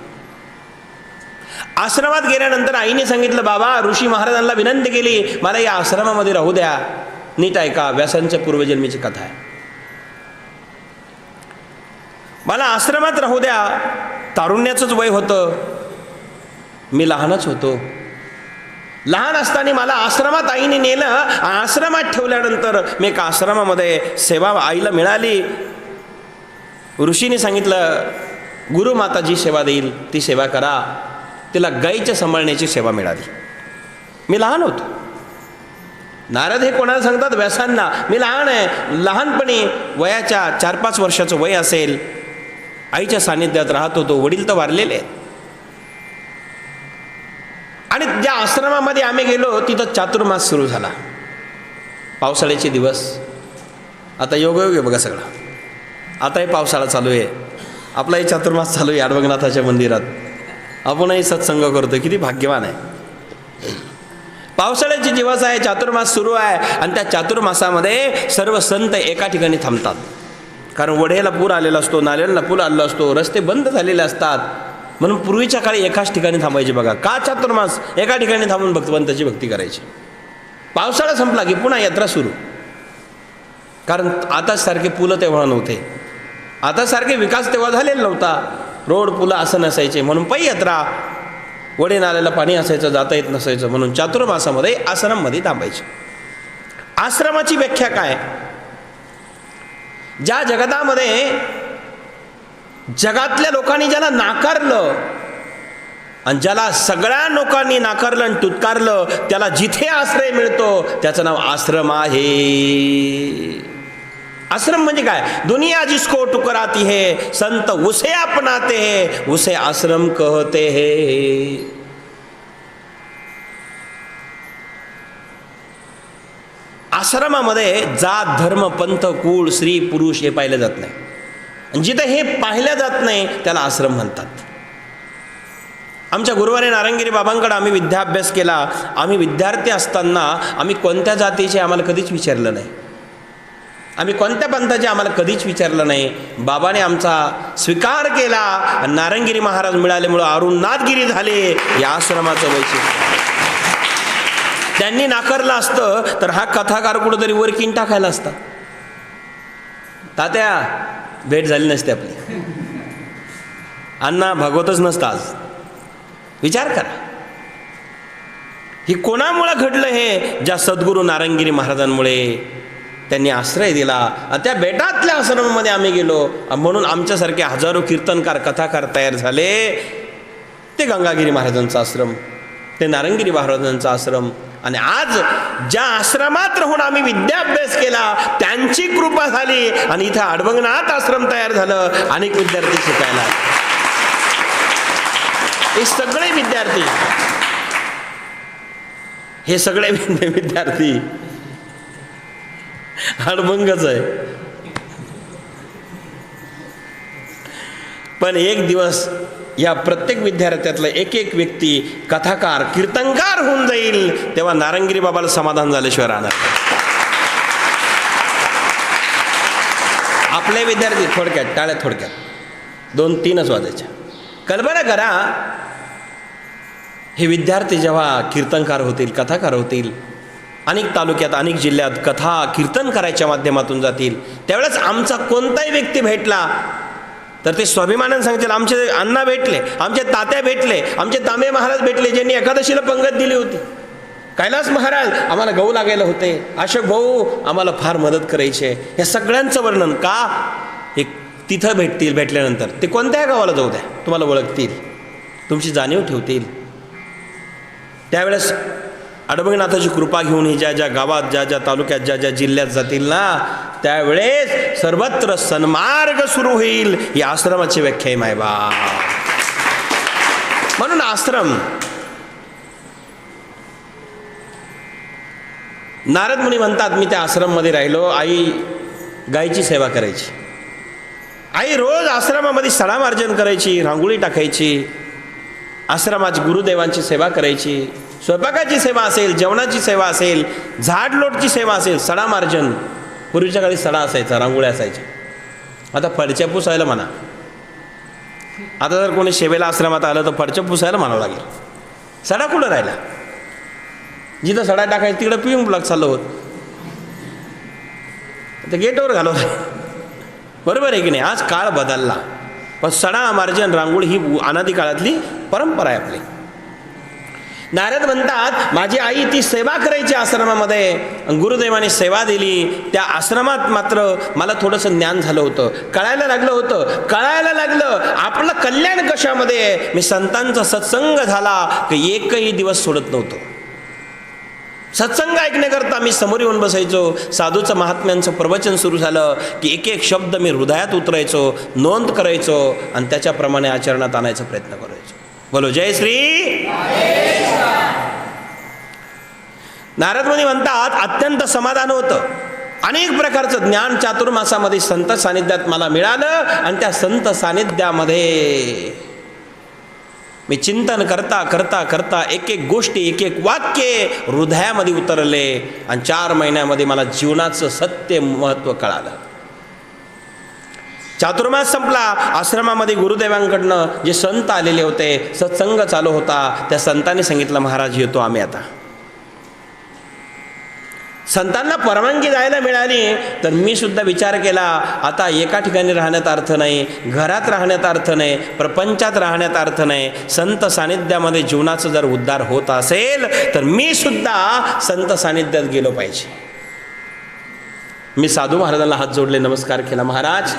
आश्रमात गेल्यानंतर आईने सांगितलं, बाबा, ऋषी महाराजांना विनंती केली, मला या आश्रमामध्ये राहू द्या. नीट ऐका, व्यासांच्या पूर्वजन्मीची कथा आहे. मला आश्रमात राहू द्या. तारुण्याचंच वय होतं, मी लहानच होतो. लहान असताना मला आश्रमात आईने नेलं. आश्रमात ठेवल्यानंतर मी एका आश्रमामध्ये सेवा आईला मिळाली. ऋषीने सांगितलं, गुरुमाता जी सेवा देईल ती सेवा करा. तिला गाईच्या सांभाळण्याची सेवा मिळाली. मी लहान होतो. नारद हे कोणाला सांगतात? व्यासांना. मी लहान आहे. लहानपणी वयाच्या 4-5 वर्षाचं वय असेल, आईच्या सानिध्यात राहत होतो. वडील तर वारलेले आहेत. आणि ज्या आश्रमामध्ये आम्ही गेलो तिथं चातुर्मास सुरू झाला. पावसाळ्याचे दिवस. आता योगायोग आहे बघा सगळा. आता हे पावसाळा चालू आहे, आपलाही चातुर्मास चालू आहे अडवंगनाथाच्या मंदिरात. आपणही सत्संग करतो. किती भाग्यवान आहे. पावसाळ्याचे दिवस आहे, चातुर्मास सुरू आहे. आणि त्या चातुर्मासामध्ये सर्व संत एका ठिकाणी थांबतात. कारण वढ्याला पूर आलेला असतो, नाल्यांना पूर आलेला असतो, रस्ते बंद झालेले असतात. म्हणून पूर्वीच्या काळी एकाच ठिकाणी थांबायचे बघा. का? चातुर्मास एका ठिकाणी थांबून भगवंताची भक्ती करायची. पावसाळा संपला की पुन्हा यात्रा सुरू. कारण आताच सारखे पुलं तेव्हा नव्हते, आता सारखे विकास तेव्हा झालेला नव्हता. रोड पुलं असं नसायचे म्हणून पै यात्रा, वडे नाल्याला पाणी असायचं, जाता येत नसायचं म्हणून चातुर्मासामध्ये आश्रममध्ये थांबायचे. आश्रमाची व्याख्या काय? ज्या जगतामध्ये जगातल्या लोकांनी ज्याला नाकारलं आणि ज्याला सगळ्या लोकांनी नाकारलं आणि तुत्कारलं, त्याला जिथे आश्रय मिळतो त्याचं नाव आश्रम आहे. आश्रम म्हणजे काय? दुनिया जिसको ठुकराती है संत उसे अपनाते हैं, उसे आश्रम कहते हैं. आश्रमामध्ये जात धर्म पंथ कुळ स्त्री पुरुष हे पाहिलं जात नाही. आणि जिथे हे पाहिलं जात नाही त्याला आश्रम म्हणतात. आमच्या गुरुवारी नारंगिरी बाबांकडे आम्ही विद्याभ्यास केला. आम्ही विद्यार्थी असताना आम्ही कोणत्या जातीचे आम्हाला कधीच विचारलं नाही, आम्ही कोणत्या पंथाचे आम्हाला कधीच विचारलं नाही. बाबाने आमचा स्वीकार केला आणि नारंगिरी महाराज मिळाल्यामुळं अरुणनाथगिरी झाले. या आश्रमाचं वैशिष्ट्य. त्यांनी नाकारलं असतं तर हा कथाकार कुठंतरी वर किन टाकायला असता. तात्या भेट झाली नसते आपली, अण्णा भागवतच नसतं आज. विचार करा, ही कोणामुळे घडलं? हे ज्या सद्गुरू नारंगिरी महाराजांमुळे. त्यांनी आश्रय दिला आणि त्या बेटातल्या आश्रमामध्ये आम्ही गेलो म्हणून आमच्यासारखे हजारो कीर्तनकार कथाकार तयार झाले. ते गंगागिरी महाराजांचा आश्रम, ते नारंगिरी महाराजांचा आश्रम. आणि आज ज्या आश्रमात राहून आम्ही विद्याभ्यास केला त्यांची कृपा झाली आणि इथं अडबंगनाथ आश्रम तयार झालं. अनेक विद्यार्थी शिकायला. हे सगळे विद्यार्थी, हे सगळे विद्यार्थी अडबंगच आहे. पण एक दिवस या प्रत्येक विद्यार्थ्यातला एक एक व्यक्ती कथाकार कीर्तनकार होऊन जाईल तेव्हा नारंगिरी बाबाला समाधान झाल्याशिवाय राहणार. आपले विद्यार्थी थोडक्यात टाळ्या थोडक्यात 2-3च वाजायच्या. कल्पना करा, हे विद्यार्थी जेव्हा कीर्तनकार होतील कथाकार होतील, अनेक तालुक्यात अनेक जिल्ह्यात कथा कीर्तन करायच्या माध्यमातून जातील, त्यावेळेस आमचा कोणताही व्यक्ती भेटला तर ते स्वाभिमानाने सांगतील आमचे अण्णा भेटले, आमचे तात्या भेटले, आमचे तांबे महाराज भेटले ज्यांनी एकादशीला पंगत दिली होती, कैलास महाराज आम्हाला गहू लागायला होते, अशोक भाऊ आम्हाला फार मदत करायचे. या सगळ्यांचं वर्णन का? हे तिथं भेटतील. भेटल्यानंतर ते कोणत्या गावाला जाऊ द्या तुम्हाला ओळखतील, तुमची जाणीव ठेवतील. त्यावेळेस अडबंगनाथाची कृपा घेऊन ही ज्या ज्या गावात ज्या ज्या तालुक्यात ज्या ज्या जिल्ह्यात जातील ना, त्यावेळेस सर्वत्र सन्मार्ग सुरू होईल. ही आश्रमाची व्याख्या आहे मायबा. म्हणून आश्रम. नारद मुनी म्हणतात मी त्या आश्रममध्ये राहिलो. आई गायीची सेवा करायची. आई रोज आश्रमामध्ये सडामार्जन करायची, रांगोळी टाकायची, आश्रमाची गुरुदेवांची सेवा करायची, स्वयंपाकाची सेवा असेल, जेवणाची सेवा असेल, झाडलोटची सेवा असेल, सडामार्जन. पूर्वीच्या काळी सडा असायचा, रांगोळ्या असायच्या. आता फडच्या पुसायला म्हणा. आता जर कोणी सेवेला आश्रमात आलं तर फडच्या पुसायला म्हणावं लागेल. सडा कुठं राहिला? जिथं सडा टाकायचं तिकडं पिऊन ब्लॉक चाललं होत, तर गेटवर घालवलं. बरोबर आहे की नाही? आज काळ बदलला, पण सडा मार्जन रांगोळी ही अनादी काळातली परंपरा आहे आपली. नारद म्हणतात माझी आई ती सेवा करायची आश्रमामध्ये, गुरुदेवाने सेवा दिली. त्या आश्रमात मात्र मला थोडंसं ज्ञान झालं होतं, कळायला लागलं आपलं कल्याण कशामध्ये. मी संतांचा सत्संग झाला की एकही दिवस सोडत नव्हतो. सत्संग ऐकण्याकरता मी समोर येऊन बसायचो. साधूचं महात्म्यांचं प्रवचन सुरू झालं की एक एक शब्द मी हृदयात उतरायचो, नोंद करायचो आणि त्याच्याप्रमाणे आचरणात आणायचा प्रयत्न करायचो. बोलो जय श्री. नारद मुनी म्हणतात अत्यंत समाधान होतं. अनेक प्रकारचं ज्ञान चातुर्मासामध्ये संत सानिध्यात मला मिळालं आणि त्या संत सानिध्यामध्ये मी चिंतन करता करता करता एक एक गोष्टी एक एक वाक्य हृदयामध्ये उतरले आणि 4 महिन्यामध्ये मला जीवनाचं सत्य महत्त्व कळालं. चातुर्मास संपला. आश्रमामध्ये गुरुदेवांकडनं जे संत आलेले होते, सत्संग चालू होता. त्या संतांनी सांगितलं महाराज येतो आम्ही आता. संतांना परवानगी जायला मिळाली तर मी सुद्धा विचार केला, आता एका ठिकाणी राहण्यात अर्थ नाही, घरात राहण्यात अर्थ नाही, प्रपंचात राहण्यात अर्थ नाही. संत सानिध्यामध्ये जीवनाचा जर उद्धार होत असेल तर मी सुद्धा संत सानिध्यात गेलो पाहिजे. मी साधू महाराजांना हात जोडले, नमस्कार केला. महाराज,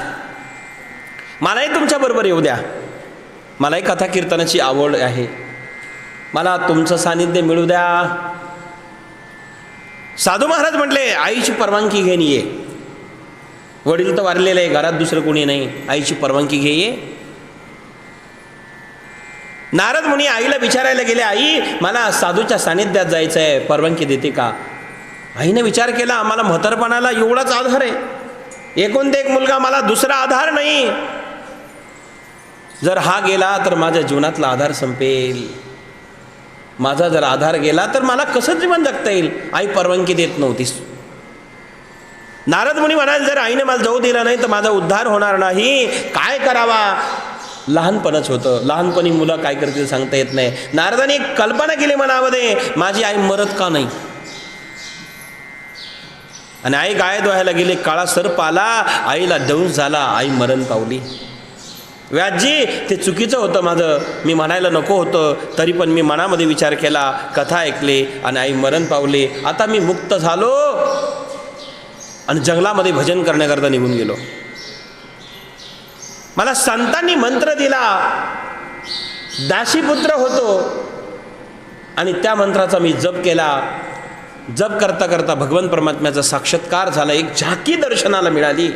मलाही तुमच्याबरोबर येऊ द्या, मलाही कथा कीर्तनाची आवड आहे, मला तुमचं सानिध्य मिळू द्या. साधू महाराज म्हटले, आईची परवानगी घेऊन ये. वडील तर वारलेले आहे, घरात दुसरं कोणी नाही, आईची परवानगी घे ये. नारद मुनी आईला विचारायला गेले, आई मला साधूच्या सानिध्यात जायचं आहे, परवानगी देते का? आईने विचार केला, आम्हाला म्हातारपणाला एवढाच आधार आहे, एकूण एक मुलगा, मला दुसरा आधार नाही. जर हा गेला तर माझ्या जीवनातला आधार संपेल, माझा जर आधार गेला तर मला कसं जीवन जगता येईल? आई परवानगी देत नव्हतीस. नारद मुनी म्हणाले, जर आईने मला जाऊ दिला नाही तर माझा उद्धार होणार नाही, काय करावा? लहानपणच होतं, लहानपणी मुलं काय करतील सांगता येत नाही. नारदाने एक कल्पना केली मनामध्ये, माझी आई मरत का नाही? आणि आई गाय धुवायला गेली, काळा सर्प आला, आईला दंश झाला, आई मरण पावली. व्यासजी, ते चुकीचं होतं माझं, मी म्हणायला नको होतं, तरी पण मी मनामध्ये विचार केला, कथा ऐकली आणि आई मरण पावली. आता मी मुक्त झालो आणि जंगलामध्ये भजन करण्याकरता निघून गेलो. मला संतांनी मंत्र दिला, दासीपुत्र होतो आणि त्या मंत्राचा मी जप केला. जप करता करता भगवान परमात्म्याचा साक्षात्कार झाला, एक झाकी दर्शनाला मिळाली.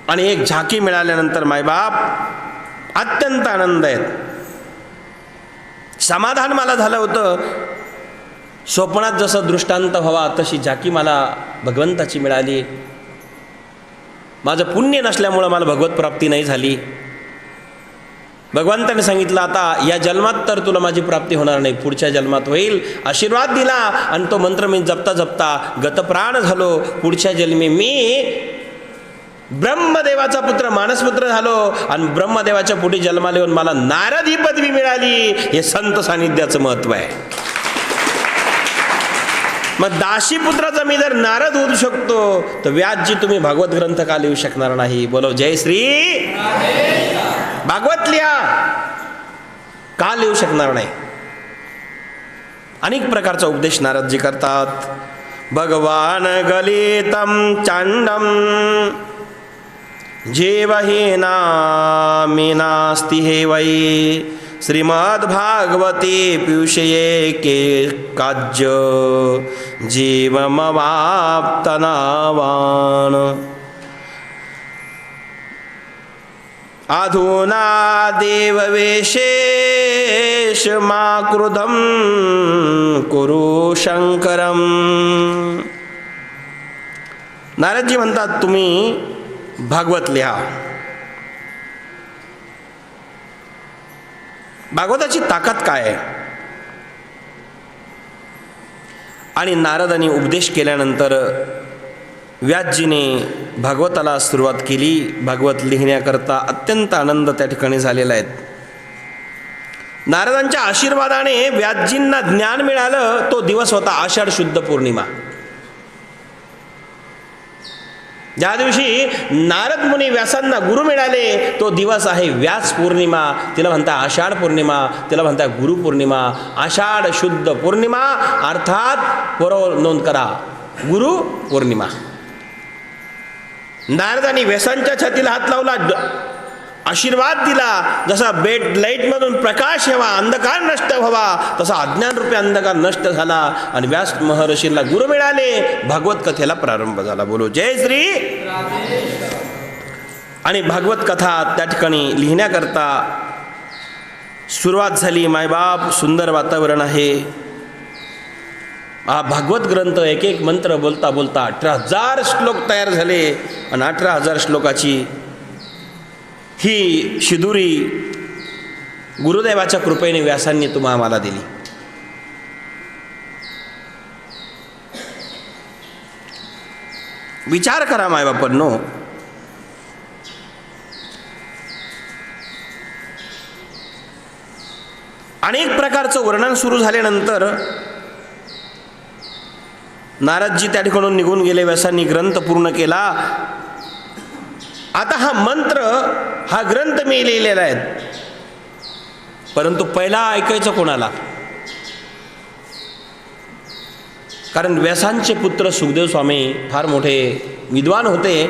आणि एक झाकी मिळाल्यानंतर मायबाप अत्यंत आनंद आहेत, समाधान मला झालं होतं. स्वप्नात जसं दृष्टांत व्हावा तशी झाकी मला भगवंताची मिळाली. माझं पुण्य नसल्यामुळं मला भगवत प्राप्ती नाही झाली. भगवंताने सांगितलं, आता या जन्मात तर तुला माझी प्राप्ती होणार नाही, पुढच्या जन्मात होईल. आशीर्वाद दिला आणि तो मंत्र मी जपता जपता गतप्राण झालो. पुढच्या जन्मी मी ब्रह्मदेवाचा पुत्र, मानसपुत्र झालो आणि ब्रह्मदेवाच्या पुढे जन्माला येऊन मला नारद ही पदवी मिळाली. हे संत सानिध्याचं महत्व आहे. मग दासीपुत्राचा मी जर नारद होऊ शकतो तर व्यासजी तुम्ही भागवत ग्रंथ का लिहू शकणार नाही? बोलो जय श्री भागवत लिहा, का लिहू शकणार नाही? अनेक प्रकारचा उपदेश नारदजी करतात. भगवान गलितम चांडम जीवहीनामी नास्ति हे वै श्रीमद्भागवते पीयूषये के काज्य जीवमवाप्तनावान अधुना देववेशेष मा क्रुधम कुरु शंकरम. नारदजी म्हणतात, तुम्ही भागवत लिहा. भागवताची ताकद काय आहे? आणि नारदांनी उपदेश केल्यानंतर व्यासजीने भागवताला सुरुवात केली. भागवत लिहिण्याकरता अत्यंत आनंद त्या ठिकाणी झालेला आहे. नारदांच्या आशीर्वादाने व्यासजींना ज्ञान मिळालं. तो दिवस होता आषाढ शुद्ध पौर्णिमा. ज्या दिवशी नारद मुनी व्यासांना गुरु मिळाले तो दिवस आहे व्यास पौर्णिमा. तिला म्हणता आषाढ पौर्णिमा, तिला म्हणता गुरु पौर्णिमा. आषाढ शुद्ध पौर्णिमा अर्थात बरोबर नोंद करा, गुरु पौर्णिमा. नारदांनी व्यासांच्या छातीला हात लावला, आशीर्वाद दिला. जसा लाईटमधून प्रकाश यावा, अंधकार नष्ट व्हावा, तसा अज्ञानरूपी अंधकार नष्ट झाला आणि व्यास महर्षींना गुरु मिळाले. भागवत कथेला प्रारंभ झाला. बोलो जय श्री. आणि भागवत कथा त्या ठिकाणी लिहिण्याकरता सुरुवात झाली. मायबाप सुंदर वातावरण आहे. हा भागवत ग्रंथ एक एक मंत्र बोलता बोलता 18,000 श्लोक तयार झाले आणि 18,000 श्लोकाची ही शिदुरी गुरुदेवाच्या कृपेने व्यासांनी तुम्हा आम्हाला दिली. विचार करा मायबापांनो, अनेक प्रकारचं वर्णन सुरू झाल्यानंतर नारदजी त्या ठिकाणून निघून गेले. व्यासांनी ग्रंथ पूर्ण केला. आता हा मंत्र, हा ग्रंथ मी लिहिलेला आहे, परंतु पहिला ऐकायचं कोणाला? कारण व्यासांचे पुत्र सुखदेव स्वामी फार मोठे विद्वान होते,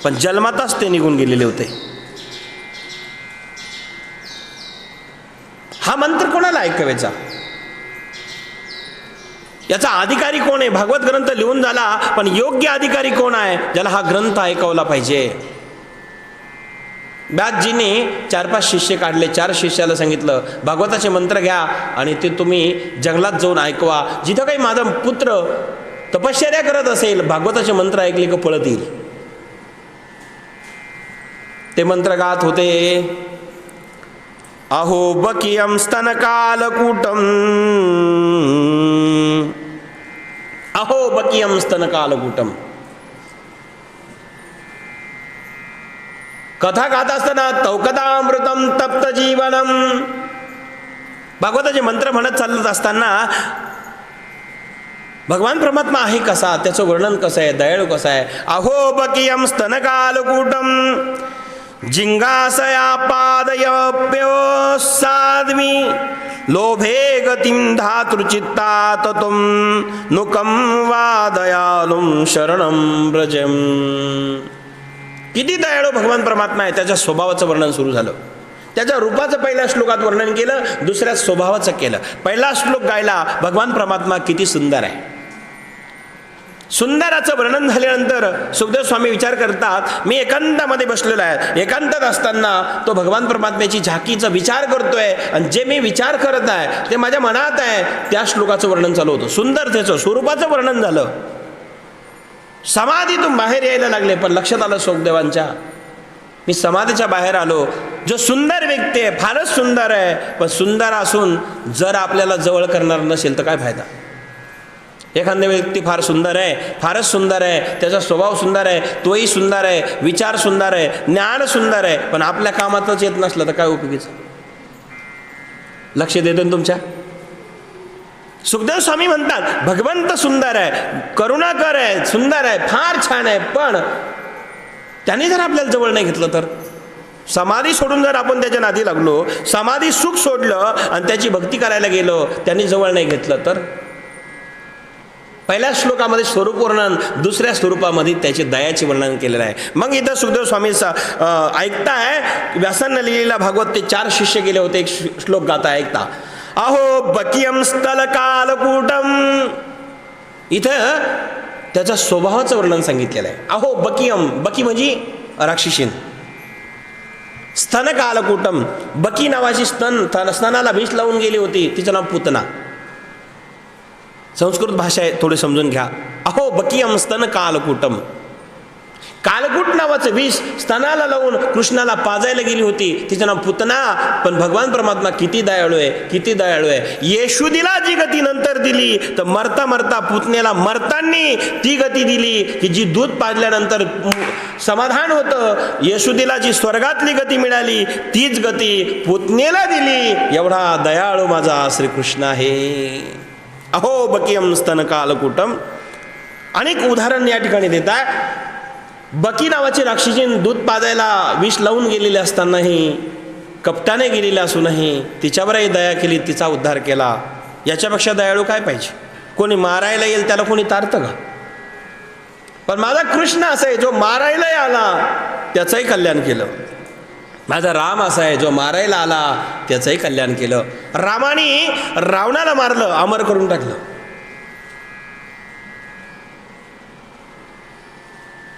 पण जन्मातच ते निघून गेलेले होते. हा मंत्र कोणाला ऐकवायचा? याचा अधिकारी कोण आहे? भागवत ग्रंथ लिहून झाला, पण योग्य अधिकारी कोण आहे ज्याला हा ग्रंथ ऐकवला पाहिजे? व्यासजीने 4-5 शिष्य काढले. 4 शिष्याला सांगितलं, भागवताचे मंत्र घ्या आणि ते तुम्ही जंगलात जाऊन ऐकवा. जिथं काही माझा पुत्र तपश्चर्या करत असेल, भागवताचे मंत्र ऐकले की पळत येईल. ते मंत्र गात होते. अहो बकियम स्तनकालकूटम, अहो बकियम स्तनकालकूटम. कथा गात असताना तौकदामृतम तप्त जीवनम, भागवताचे मंत्र म्हणत चालत असताना भगवान परमात्मा आहे कसा, त्याचं वर्णन कसं आहे, दयाळू कसं आहे. अहो बकियम स्तनकालकूटम जिंगासया पादयप्यो साध्वी लोभे गतिं धातृचित्ता ततुम नुकम वादयालुम शरणम ब्रजम. किती दयाळू भगवान परमात्मा आहे, त्याच्या स्वभावाचं वर्णन सुरू झालं. त्याच्या रूपाचं पहिल्या श्लोकात वर्णन केलं, दुसऱ्या स्वभावाचं केलं. पहिला श्लोक गायला भगवान परमात्मा किती सुंदर आहे. सुंदराचं वर्णन झाल्यानंतर सुखदेव स्वामी विचार करतात, मी एकांतामध्ये बसलेलो आहे. एकांतात असताना तो भगवान परमात्म्याची झाकीचा विचार करतोय, आणि जे मी विचार करत आहे ते माझ्या मनात आहे. त्या श्लोकाचं वर्णन चालू होतं. सुंदरतेचं स्वरूपाचं वर्णन झालं. समाधीतून बाहेर यायला लागले, पण लक्षात आलं सुखदेवांच्या, मी समाधीच्या बाहेर आलो. जो सुंदर व्यक्ती आहे फारच सुंदर आहे, पण सुंदर असून जर आपल्याला जवळ करणार नसेल तर काय फायदा? एखादी व्यक्ती फार सुंदर आहे, फारच सुंदर आहे, त्याचा स्वभाव सुंदर आहे, तोही सुंदर आहे, विचार सुंदर आहे, ज्ञान सुंदर आहे, पण आपल्या कामातच येत नसलं तर काय उपयोगीचं? लक्ष देतो तुमच्या? सुखदेव स्वामी म्हणतात भगवंत सुंदर आहे, करुणाकर आहे, सुंदर आहे, फार छान आहे, पण त्याने जर आपल्याला जवळ नाही घेतलं तर? समाधी सोडून जर आपण त्याच्या नादी लागलो, समाधी सुख सोडलं आणि त्याची भक्ती करायला गेलो, त्यांनी जवळ नाही घेतलं तर? पहिल्या श्लोकामध्ये स्वरूप वर्णन, दुसऱ्या स्वरूपामध्ये त्याची दयाचे वर्णन केलेलं आहे. मग इथं सुखदेव स्वामी ऐकताय, व्यासांना लिहिलेला भागवत ते 4 शिष्य गेले होते. एक श्लोक गाता ऐकता. अहो बकियम स्थलकालकूटम, इथं त्याच्या स्वभावाचं वर्णन सांगितलेलं आहे. अहो बकियम, बकी म्हणजे राक्षसीन. स्तनकालकूटम, बकी नावाची स्तनाला विष लावून गेली होती, तिचं नाव पुतना. संस्कृत भाषा आहे, थोडे समजून घ्या. अहो बकियम स्तन कालकूटम, कालकूट नावाचं विष स्तनाला लावून कृष्णाला पाजायला गेली होती, तिचं नाव पुतना. पण भगवान परमात्मा किती दयाळू आहे, किती दयाळू आहे. येशुदीला जी गती नंतर दिली, तर मरता मरता पुतनेला मरतानी ती गती दिली की जी दूध पाजल्यानंतर समाधान होतं. येशुदीला जी स्वर्गातली गती मिळाली, तीच गती पुतनेला दिली. एवढा दयाळू माझा श्रीकृष्ण आहे. अहो बकियम स्तन कालकूटम. अनेक उदाहरण या ठिकाणी देतात. बकी नावाची राक्षसीन दूध पाजायला विष लावून गेलेले असतानाही, कपटाने गेलेले असूनही तिच्यावरही दया केली, तिचा उद्धार केला. याच्यापेक्षा दयाळू काय पाहिजे? कोणी मारायला येईल त्याला कोणी तारतं का? पण माझा कृष्ण असा आहे, जो मारायलाही आला त्याचंही कल्याण केलं. माझा राम असा आहे, जो मारायला आला त्याचंही कल्याण केलं. रामाने रावणाला मारलं, अमर करून टाकलं.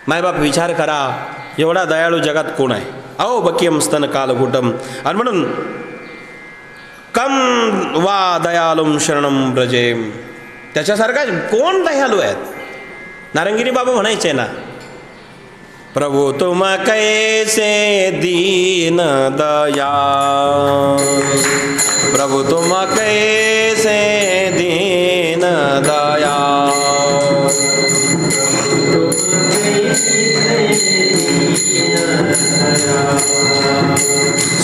मायबाप विचार करा, एवढा दयाळू जगात कोण आहे? अहो बकियम स्तन कालकूटम. आणि म्हणून कम वा दयालुम शरणम ब्रजेम, त्याच्यासारखा कोण दयालू आहेत? नारंगिरी बाबा म्हणायचे ना, प्रभु तुम कैसे दीन दयाल, प्रभु तुम कैसे दीन दयाल.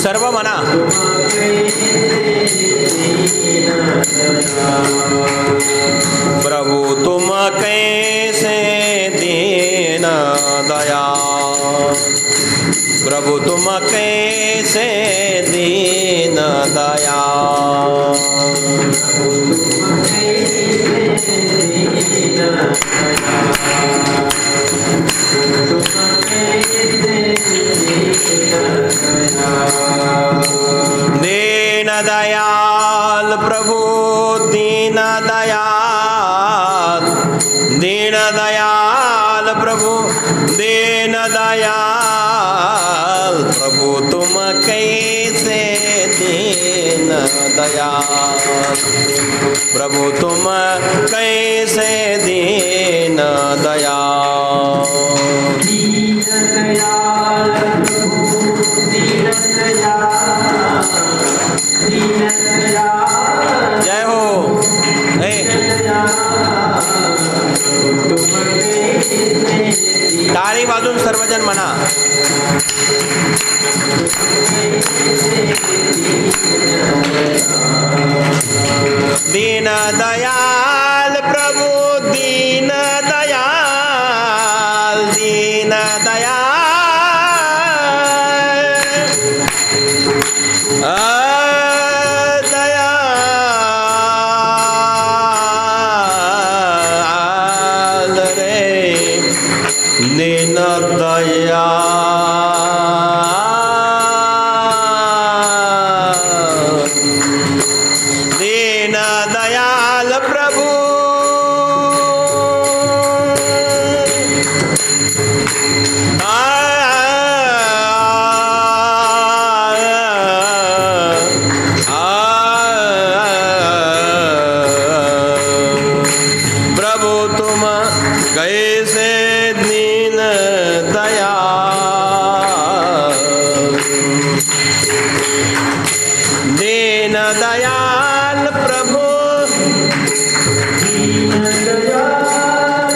सर्व म्हणा. प्रभु तुम कैसे कैसे दीन दयाल। दीन दयाल प्रभु दीन दयाल, दीन दयाल प्रभु दीन दयाल, प्रभु तुम कैसे दीन दयाल, प्रभु तुम कैसे दीन दयाल। दीन दयाल प्रभु दीन दयाल, दीन दयाल जय हो। टाळी वाजून सर्वजण म्हणा। दीन दयाल प्रभु दीन दयाल, दीन दयाल दयाल रे दीन दयाल, दीन दयाल प्रभु प्रभु तुम कैसे दीन दयाल, दीन दयाल प्रभु दीन दयाल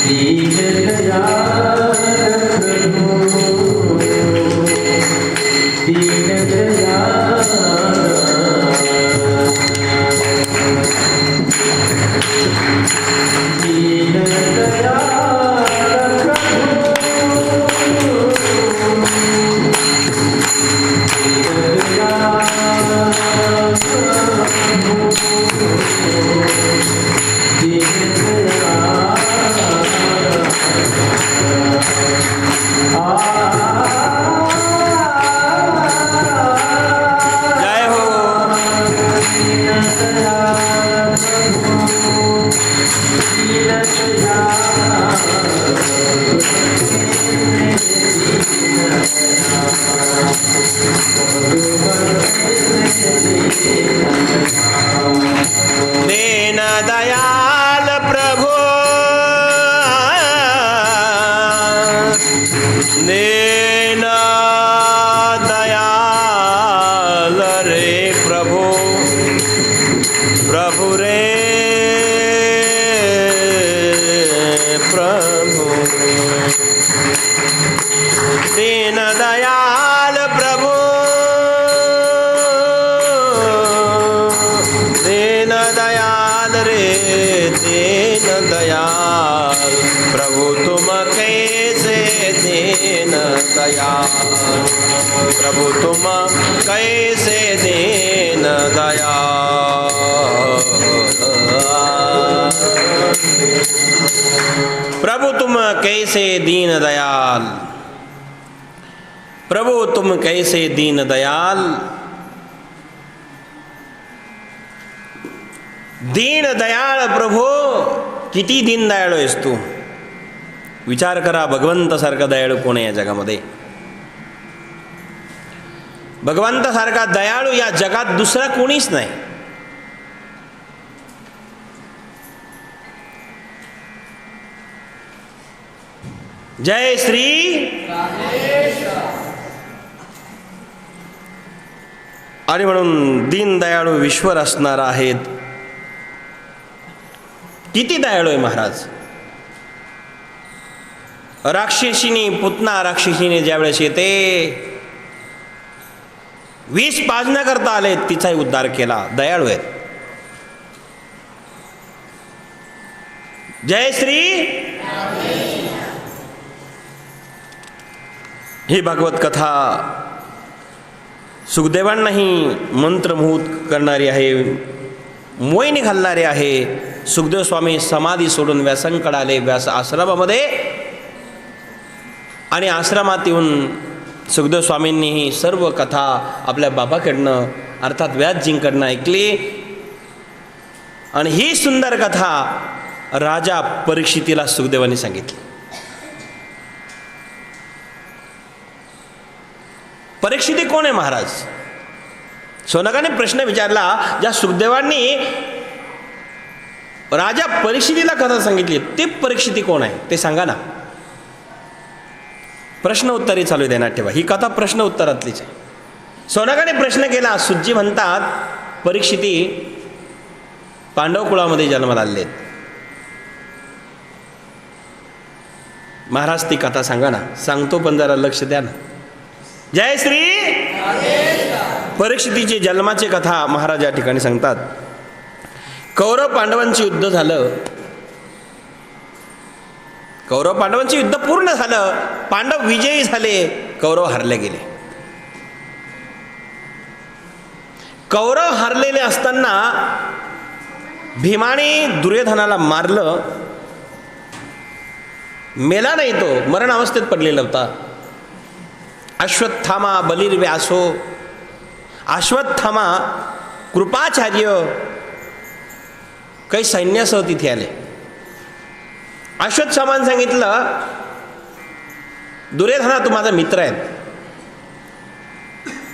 दीन दयाल दीन दयाल दीन जय हो। दीन दयाल प्रभु दीन दयाल रे प्रभु, प्रभु रे प्रभु, दीन दयाल प्रभु दीन दयाल रे दीन दयाल, प्रभु तुम कैसे दीन दयाल, प्रभु तुम कैसे दीन दयाल, प्रभु तुम कैसे दीन दयाल, प्रभु तुम कैसे दीन दयाल। दीन दयाळ प्रभू, किती दीन दयाळू आहेस तू। विचार करा, भगवंतासारखा दयाळू कोण आहे या जगामध्ये। भगवंतासारखा दयाळू या जगात दुसरा कोणीच नाही। जय श्री आणि म्हणून दीन दयाळू विश्वर असणार आहेत। किती दयाळू आहे महाराज। राक्षसीनी, पुतना राक्षसीने ज्यावेळेस येते विष पाजण्याकरता आले, तिचाही उद्धार केला। दयाळू आहेत। जय श्री ही भागवत कथा सुखदेवांनाही मंत्रमोहित करणारी आहे, मोहिनी घालणारी आहे. सुखदेव स्वामी समाधी सोडून व्यासांकडे आले, व्यास आश्रमामध्ये, आणि आश्रमात येऊन सुखदेव स्वामींनी ही सर्व कथा आपल्या बाबाकडनं अर्थात व्यासजींकडनं ऐकली. आणि ही सुंदर कथा राजा परीक्षितीला सुखदेवांनी सांगितली. परीक्षिती कोण आहे महाराज? शौनकाने प्रश्न विचारला. ज्या सुखदेवांनी राजा परीक्षितीला कथा सांगितली ते परीक्षिती कोण आहे ते सांगा ना. प्रश्न उत्तरी चालू देण्यात ठेवा. ही कथा प्रश्न उत्तरातलीच आहे. शौनकाने प्रश्न केला. सुज्जी म्हणतात परीक्षिती पांडव कुळामध्ये जन्माला आले आहेत. महाराज ती कथा सांगा ना. सांगतो पण जरा लक्ष द्या ना. जय श्री परीक्षितीची जन्माची कथा महाराज या ठिकाणी सांगतात. कौरव पांडवांचे युद्ध झालं. कौरव पांडवांचे युद्ध पूर्ण झालं. पांडव विजयी झाले, कौरव हरले गेले. कौरव हरलेले असताना भीमाने दुर्योधनाला मारलं. मेला नाही, तो मरण अवस्थेत पडलेला होता. अश्वत्थामा बलिर्व्यासो, अश्वत्थामा कृपाचार्य काही सैन्यासह तिथे आले. अश्वत्थामाने सांगितलं दुर्योधना तू माझा मित्र आहे.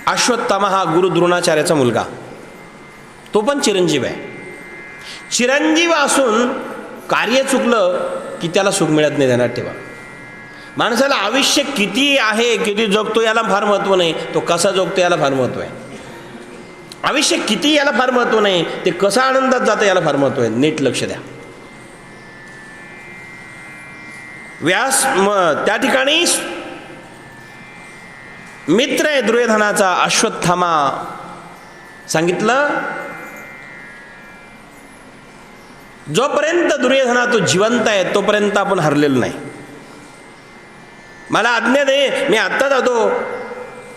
अश्वत्थामा हा गुरु द्रोणाचार्याचा मुलगा, तो पण चिरंजीव आहे. चिरंजीव असून कार्य चुकलं की त्याला सुख मिळत नाही. ध्यानात ठेवा. माणसाला आयुष्य किती आहे, किती जगतो याला फार महत्त्व नाही, तो कसा जगतो याला फार महत्त्व आहे. आयुष्य किती याला फार महत्त्व नाही, ते कसा आनंदात जातं याला फार महत्त्व आहे. नीट लक्ष द्या. व्यास त्या ठिकाणी मित्र आहे दुर्योधनाचा अश्वत्थामा. सांगितलं जोपर्यंत दुर्योधना तो जिवंत आहे तोपर्यंत आपण हरलेलो नाही. मला आज्ञा दे, मी आत्ता जातो.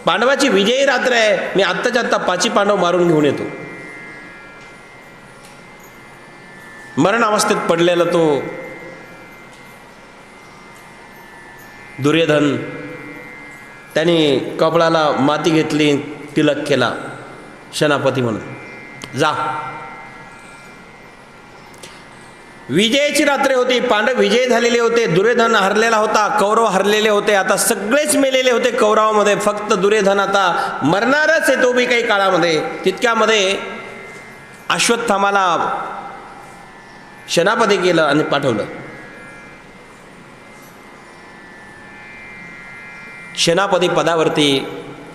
पांडवाची विजयी रात्र आहे, मी आत्ताच्या आत्ता 5 पांडव मारून घेऊन येतो. मरण अवस्थेत पडलेला तो दुर्योधन, त्याने कपाळाला माती घेतली, तिलक केला सेनापती म्हणून. जा. विजयाची रात्र होती. पांडव विजयी झालेले होते, दुर्योधन हरलेला होता, कौरव हरलेले होते. आता सगळेच मेलेले होते कौरवामध्ये. फक्त दुर्योधन आता मरणारच आहे, तो बी काही काळामध्ये. तितक्यामध्ये अश्वत्थामाला सेनापती केलं आणि पाठवलं. सेनापती पदावरती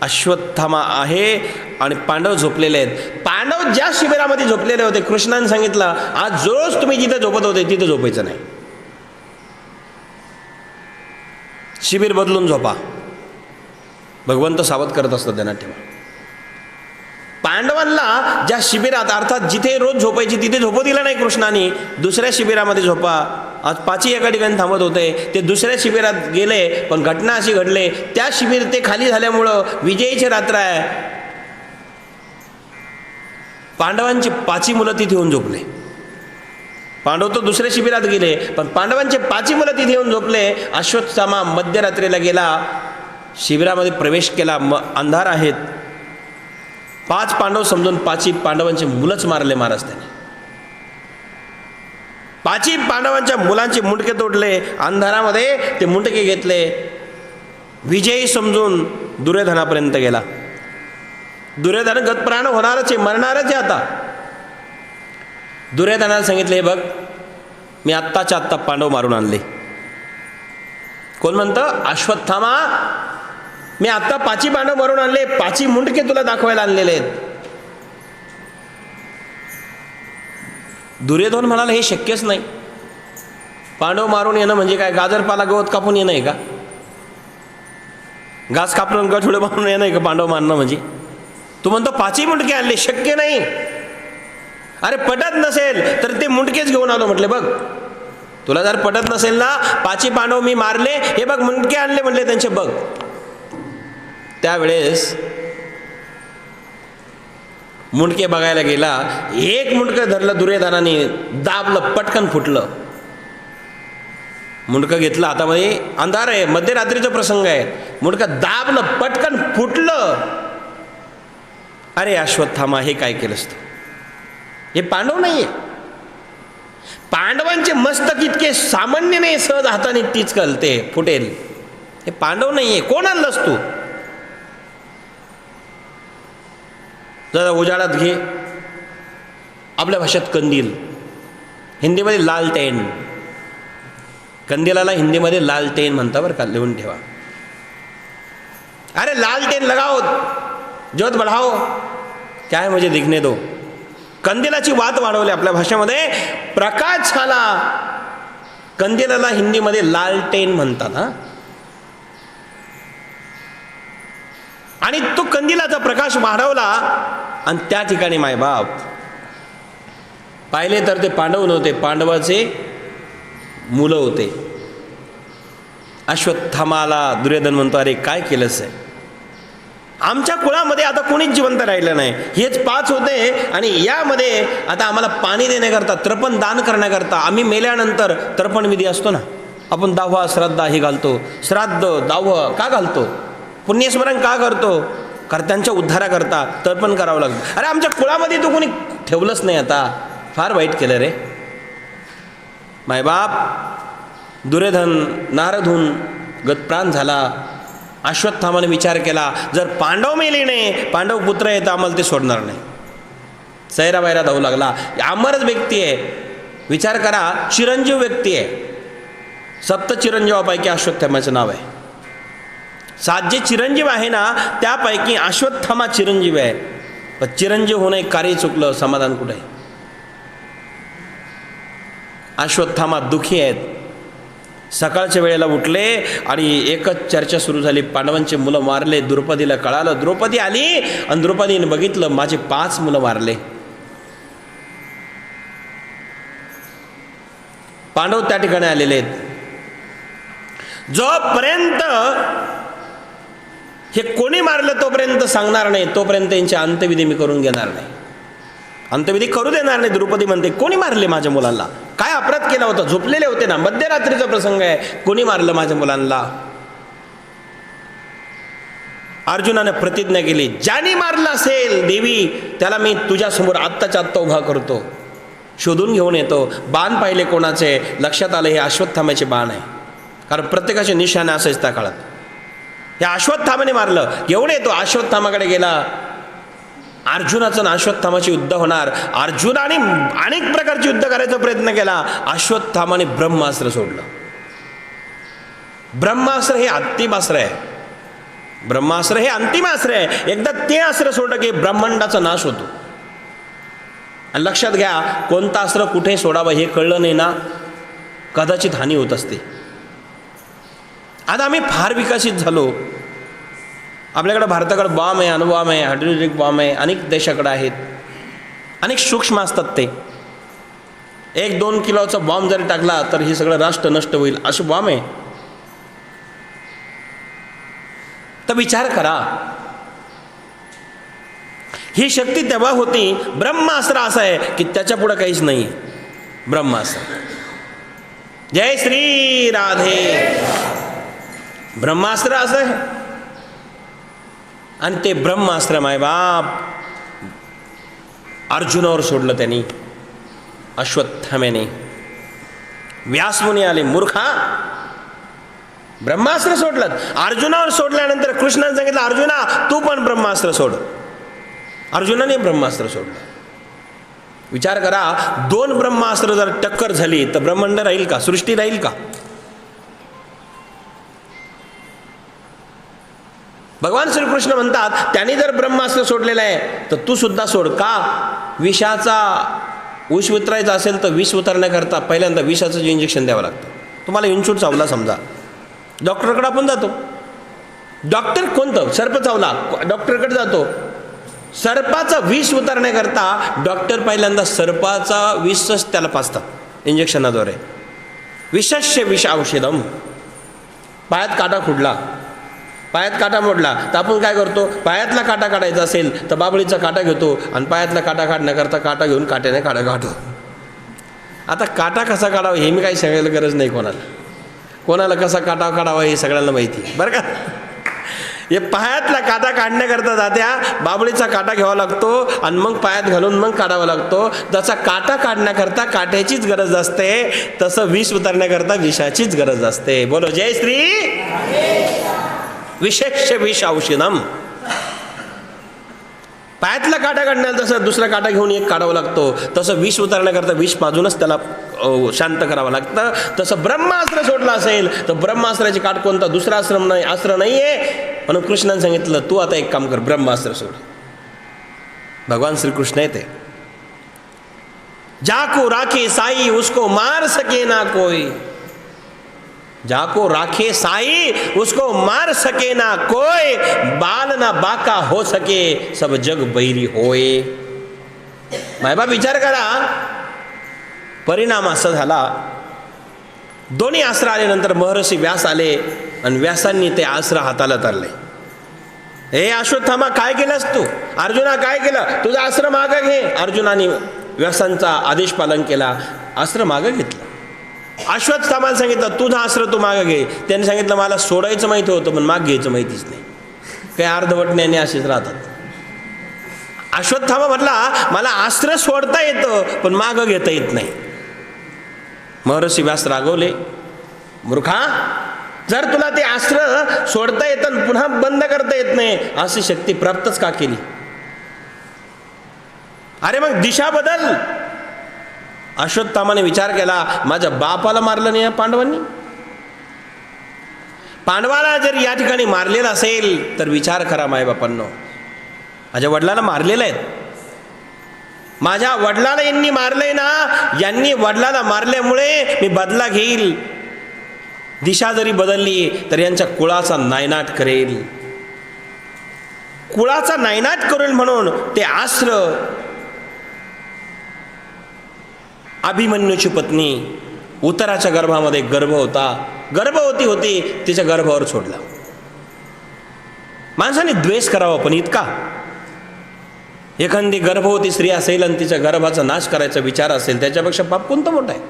अश्वत्थामा आहे आणि पांडव झोपलेले आहेत. पांडव ज्या शिबिरामध्ये झोपलेले होते, कृष्णाने सांगितलं आज रोज तुम्ही जिथे झोपत होते तिथे झोपायचं नाही, शिबिर बदलून झोपा. भगवंत सावध करत असतात, ध्यानात ठेवा. पांडवांना ज्या शिबिरात अर्थात जिथे रोज झोपायची तिथे झोपू दिलं नाही कृष्णाने. दुसऱ्या शिबिरामध्ये झोपा. आज 5 एका ठिकाणी थांबत होते, ते दुसऱ्या शिबिरात गेले. पण घटना अशी घडले, त्या शिबिर ते खाली झाल्यामुळं विजयीची रात्र आहे. पांडवांची 5 मुलं तिथे येऊन झोपले. पांडव तर दुसऱ्या शिबिरात गेले, पण पांडवांचे 5 मुलं तिथे येऊन झोपले. अश्वत्थामा मध्यरात्रीला गेला, शिबिरामध्ये प्रवेश केला. अंधार आहेत. 5 पांडव समजून 5 पांडवांचे मुलंच मारले महाराज त्याने. 5 पांडवांच्या मुलांचे मुंडके तोडले. अंधारामध्ये ते मुंडके घेतले. विजयी समजून दुर्योधनापर्यंत गेला. दुर्योधन गतप्राण होणारच आहे, मरणारच आहे. आता दुर्योधनाला सांगितले, हे बघ मी आत्ताच्या आत्ता पांडव मारून आणले. कोण म्हणतं? अश्वत्थामा, मी आत्ता 5 पांडव मारून आणले. 5 मुंडके तुला दाखवायला आणलेले आहेत. दुर्योधन म्हणाला हे शक्यच नाही. पांडव मारून येणं म्हणजे काय? गाजरपाला गवत कापून येणं आहे का? घास कापून गठुडे मारून येणं आहे का पांडव मारणं म्हणजे? तू म्हणतो 5 मुंडके आणले, शक्य नाही. अरे पटत नसेल तर ते मुंडकेच घेऊन आलो. म्हटले बघ तुला जर पटत नसेल ना, 5 पांडव मी मारले, हे बघ मुंडके आणले म्हटले त्यांचे बघ. त्यावेळेस मुंडके बघायला गेला. एक मुंडकं धरलं दुर्योधनाने, दाबलं, पटकन फुटलं. मुंडकं घेतलं हातामध्ये, अंधार आहे, मध्यरात्रीचा प्रसंग आहे. मुंडकं दाबलं, पटकन फुटलं. अरे अश्वत्थामा, हे काय केलंस तू? हे पांडव नाहीये. पांडवांचे मस्तक इतके सामान्य नाही, सहज हाताने तीच कलते फुटेल. हे पांडव नाहीये. कोण आणलंस तू? जरा उजाडात घे. आपल्या भाषेत कंदील, हिंदीमध्ये लालटेन. कंदिलाला हिंदीमध्ये लालटेन म्हणता बरं का, लिहून ठेवा. अरे लालटेन लगाओ, ज्योत बढ़ाओ, क्या है मुझे दिखने दो. कंदिलाची वात वाढवली आपल्या भाषेमध्ये. प्रकाश झाला. कंदिलाला हिंदीमध्ये लालटेन म्हणतात. हा, आणि तो कंदिलाचा प्रकाश वाढवला. आणि त्या ठिकाणी मायबाप पाहिले तर ते पांडव नव्हते, पांडवाचे मुलं होते. अश्वत्थामाला दुर्योधन म्हणतो, अरे काय केलंस आहे? आमच्या कुळामध्ये आता कोणीच जिवंत राहिलं नाही. हेच 5 होते. आणि यामध्ये आता आम्हाला पाणी देण्याकरता, तर्पण दान करण्याकरता, आम्ही मेल्यानंतर तर्पण विधी असतो ना, आपण 10वा श्राद्ध हे घालतो. श्राद्ध 10वं का घालतो? पुण्यस्मरण का करतो? कर्त्यांच्या उद्धाराकरता तर्पण करावं लागतं. अरे आमच्या कुळामध्ये तो कोणी ठेवलंच नाही. आता फार वाईट केलं रे मायबाप. दुर्योधन नारदहून गतप्राण झाला. अश्वत्थामाने विचार केला, जर पांडव मेले नाही, पांडव पुत्र आहे, तर आम्हाला ते सोडणार नाही. सैरा वैरा धावू लागला. अमरच व्यक्ती आहे. विचार करा, चिरंजीव व्यक्ती आहे. 7 चिरंजीवापैकी अश्वत्थामाचं नाव आहे. 7 जे चिरंजीव आहे ना, त्यापैकी अश्वत्थामा चिरंजीव आहे. पण चिरंजीव होणं एक कार्य चुकलं, समाधान कुठे आहे? अश्वत्थामा दुःखी आहेत. सकाळच्या वेळेला उठले आणि एकच चर्चा सुरू झाली, पांडवांचे मुलं मारले. द्रौपदीला कळालं. द्रौपदी आली आणि द्रौपदीने बघितलं, माझे 5 मुलं मारले. पांडव त्या ठिकाणी आलेले आहेत. जोपर्यंत हे कोणी मारलं तोपर्यंत सांगणार नाही, तोपर्यंत यांची अंत्यविधी मी करून घेणार नाही. अंत्यविधी करू देणार नाही. द्रौपदी म्हणते, कोणी मारले माझ्या मुलांना? काय अपराध केला होता? झोपलेले होते ना, मध्यरात्रीचा प्रसंग आहे. कोणी मारलं माझ्या मुलांना? अर्जुनाने प्रतिज्ञा केली, ज्याने मारलं असेल देवी, त्याला मी तुझ्यासमोर आत्ताच्या आत्ता उभा करतो, शोधून घेऊन येतो. बाण पाहिले कोणाचे? लक्षात आलं हे अश्वत्थामाचे बाण आहे. कारण प्रत्येकाचे निशाणे असायच त्या काळात. हे अश्वत्थामाने मारलं. घेऊन येतो. अश्वत्थामाकडे गेला. अर्जुनाचं आणि अश्वत्थामाचे युद्ध होणार. अर्जुनाने अनेक प्रकारचे युद्ध करायचा प्रयत्न केला. अश्वत्थामाने ब्रह्मास्त्र सोडलं. ब्रह्मास्त्र हे अंतिम अस्त्र आहे. ब्रह्मास्त्र हे अंतिम अस्त्र आहे. एकदा ते अस्त्र सोडलं की ब्रह्मांडाचा नाश होतो. आणि लक्षात घ्या, कोणतं अस्त्र कुठे सोडावं हे कळलं नाही ना, कदाचित हानी होत असते. आता आम्ही फार विकसित झालो. आपल्याकडे भारताकडे बॉम्ब आहे, अणुबॉम्ब आहे, हायड्रोजनिक बॉम्ब आहे. अनेक देशाकडे आहेत. अनेक सूक्ष्म असतात ते. 1-2 किलोचा बॉम्ब जरी टाकला तर हे सगळं राष्ट्र नष्ट होईल, असे बॉम्ब आहे. तर विचार करा, ही शक्ती तेव्हा होती. ब्रह्मास्त्र असं आहे की त्याच्या पुढे काहीच नाही. ब्रह्मास्त्र. जय श्री राधे. ब्रह्मास्त्र असं आहे. आणि ते ब्रह्मास्त्र मायबाप अर्जुनावर सोडलं त्यांनी, अश्वत्थाम्याने. व्यासमुनी आले, मूर्खा, ब्रह्मास्त्र सोडलं. अर्जुनावर सोडल्यानंतर कृष्णाने सांगितलं, अर्जुना तू पण ब्रह्मास्त्र सोड. अर्जुनाने ब्रह्मास्त्र सोडलं. विचार करा, 2 ब्रह्मास्त्र जर टक्कर झाली तर ब्रह्मांड राहील का? सृष्टी राहील का? भगवान श्रीकृष्ण म्हणतात, त्यांनी जर ब्रह्मास्त्र सोडलेलं आहे तर तू सुद्धा सोड. का? विषाचा विष उतरायचा असेल तर विष उतरण्याकरता पहिल्यांदा विषाचं जे इंजेक्शन द्यावं लागतं. तुम्हाला इन्शूट चावला समजा, डॉक्टरकडे आपण जातो. डॉक्टर कोणतं? सर्प चावला, डॉक्टरकडे जातो. सर्पाचं विष उतरण्याकरता डॉक्टर पहिल्यांदा सर्पाचा विषच त्याला पाजतात इंजेक्शनाद्वारे. विषस्य विष औषधम. पायात काटा खुडला, पायात काटा मोडला तर आपण काय करतो, पायातला काटा काढायचा असेल तर बाबळीचा काटा घेतो आणि पायातला काटा काढण्याकरता काटा घेऊन काट्याने काटा काढतो. आता काटा कसा काढावा हे मी काही सांगायला गरज नाही कोणाला कसा काटा काढावा हे सगळ्यांना माहिती बरं का. हे पायातला काटा काढण्याकरता जात्या बाबळीचा काटा घ्यावा लागतो आणि मग पायात घालून मग काढावा लागतो. जसा काटा काढण्याकरता काट्याचीच गरज असते तसं विष उतरण्याकरता विषाचीच गरज असते. बोलो जय श्री विशेष विष औषधम. पायातला काटा काढण्याला तसं दुसरा काटा घेऊन एक काढावा लागतो, तसं विष उतरण्याकरता विष पाजूनच त्याला शांत करावं लागतं. तसं ब्रह्मास्त्र सोडलं असेल तर ब्रह्मास्त्राची काट कोणता दुसरा अस्त्र नाही आहे. म्हणून कृष्णाने सांगितलं तू आता एक काम कर, ब्रह्मास्त्र सोड. भगवान श्रीकृष्ण येते, जाको राखे साई उसको मार सके ना कोई, जाको राखे साई उसको मार सके ना कोई, बाल ना बाका हो सके सब जग बैरी होय. मायबा विचार करा, परिणाम असा झाला, दोन्ही अस्त्र आल्यानंतर महर्षी व्यास आले आणि व्यासांनी ते अस्त्र हाताला धरले. हे अश्वत्थामा काय केलंस तू, अर्जुना काय केलं, तुझं अस्त्र मागं घे. अर्जुनाने व्यासांचा आदेश पालन केला, अस्त्र मागं घेतलं. अश्वत्थामाला सांगितलं तुझं अस्त्र तू मागं घे. त्यांनी सांगितलं मला सोडायचं माहिती होतं पण माग घ्यायचं माहितीच नाही. काही अर्धवटण्याने असेच राहतात. अश्वत्थामा म्हटला मला अस्त्र सोडता येतं पण मागं घेता येत नाही. महर्षी व्यास रागवले, मूर्खा, जर तुला ते अस्त्र सोडता येतं पुन्हा बंद करता येत नाही अशी शक्ती प्राप्तच का केली. अरे मग दिशा बदल. अश्वत्थामाने विचार केला, माझ्या बापाला मारलं नाही पांडवांनी, पांडवाला जर या ठिकाणी मारलेलं असेल तर विचार करा मायबापांनो, माझ्या वडिलांना मारलेलं आहे, माझ्या वडिलाला यांनी मारलंय ना, यांनी वडिलाला मारल्यामुळे मी बदला घेईल. दिशा जरी बदलली तर यांच्या कुळाचा नायनाट करेल, कुळाचा नायनाट करेल म्हणून ते अस्त्र अभिमन्यूची पत्नी उत्तराच्या गर्भामध्ये गर्भवती होती, तिच्या गर्भावर सोडला. माणसाने द्वेष करावा पण इतका. एखादी गर्भवती स्त्री असेल आणि तिच्या गर्भाचा नाश करायचा विचार असेल त्याच्यापेक्षा पाप कोणतं मोठं आहे.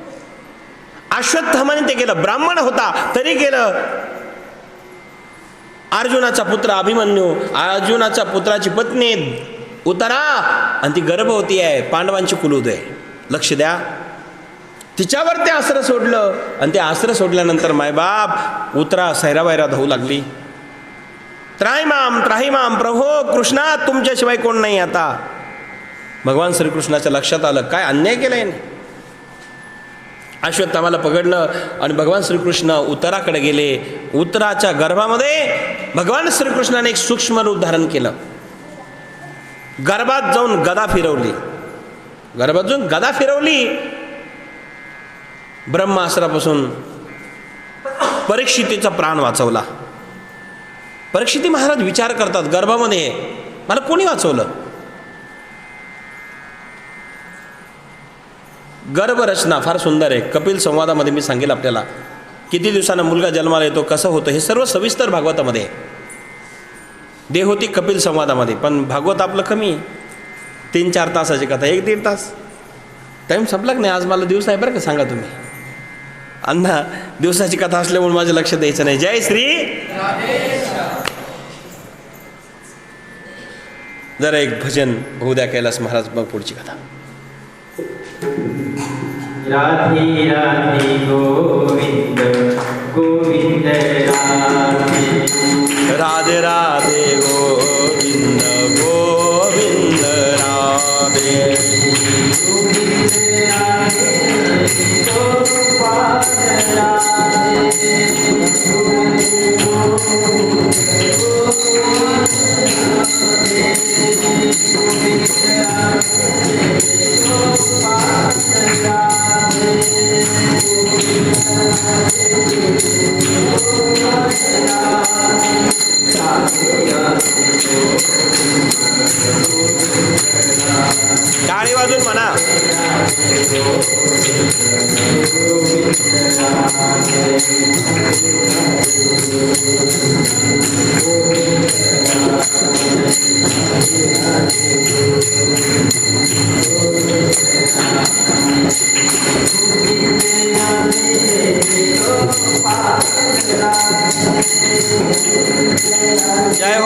अश्वत्थामाने ते केलं, ब्राह्मण होता तरी केलं. अर्जुनाचा पुत्र अभिमन्यू, अर्जुनाच्या पुत्राची पत्नी उत्तरा आणि ती गर्भवती आहे, पांडवांची कुलूद आहे. लक्ष द्या, तिच्यावर ते अस्त्र सोडलं आणि ते अस्त्र सोडल्यानंतर मायबाप उत्तरा सैरावैरा धावू लागली. त्राहिमाम प्रभो कृष्णा, तुमच्याशिवाय कोण नाही. आता भगवान श्रीकृष्णाच्या लक्षात आलं काय अन्याय केलाय. अश्वत्थामाला पकडलं आणि भगवान श्रीकृष्ण उत्तराकडे गेले. उत्तराच्या गर्भामध्ये भगवान श्रीकृष्णाने एक सूक्ष्म रूप धारण केलं. गर्भात जाऊन गदा फिरवली. ब्रह्मास्त्रापासून परीक्षितीचा प्राण वाचवला. परीक्षिती महाराज विचार करतात, गर्भामध्ये मला कोणी वाचवलं. गर्भरचना फार सुंदर आहे. कपिल संवादामध्ये मी सांगेल आपल्याला किती दिवसांना मुलगा जन्माला येतो, कसं होतं, हे सर्व सविस्तर भागवतामध्ये आहे. देहोती कपिल संवादामध्ये, पण भागवत आपलं कमी, 3-4 तासाची कथा, 1-1.5 तास टाईम संपला की नाही. आज मला दिवस आहे बरं का, सांगा तुम्ही. अण्णा दिवसाची कथा असल्यामुळे माझं लक्ष द्यायचं नाही. जय श्री. जरा एक भजन होऊ द्या कैलास महाराज, मग पुढची कथा. राधे राधे गोविंद गोविंद राधे राधे गोविंद गोविंद राधे. टाळी वाजून म्हणा. गोविंद जय हो. जय हो.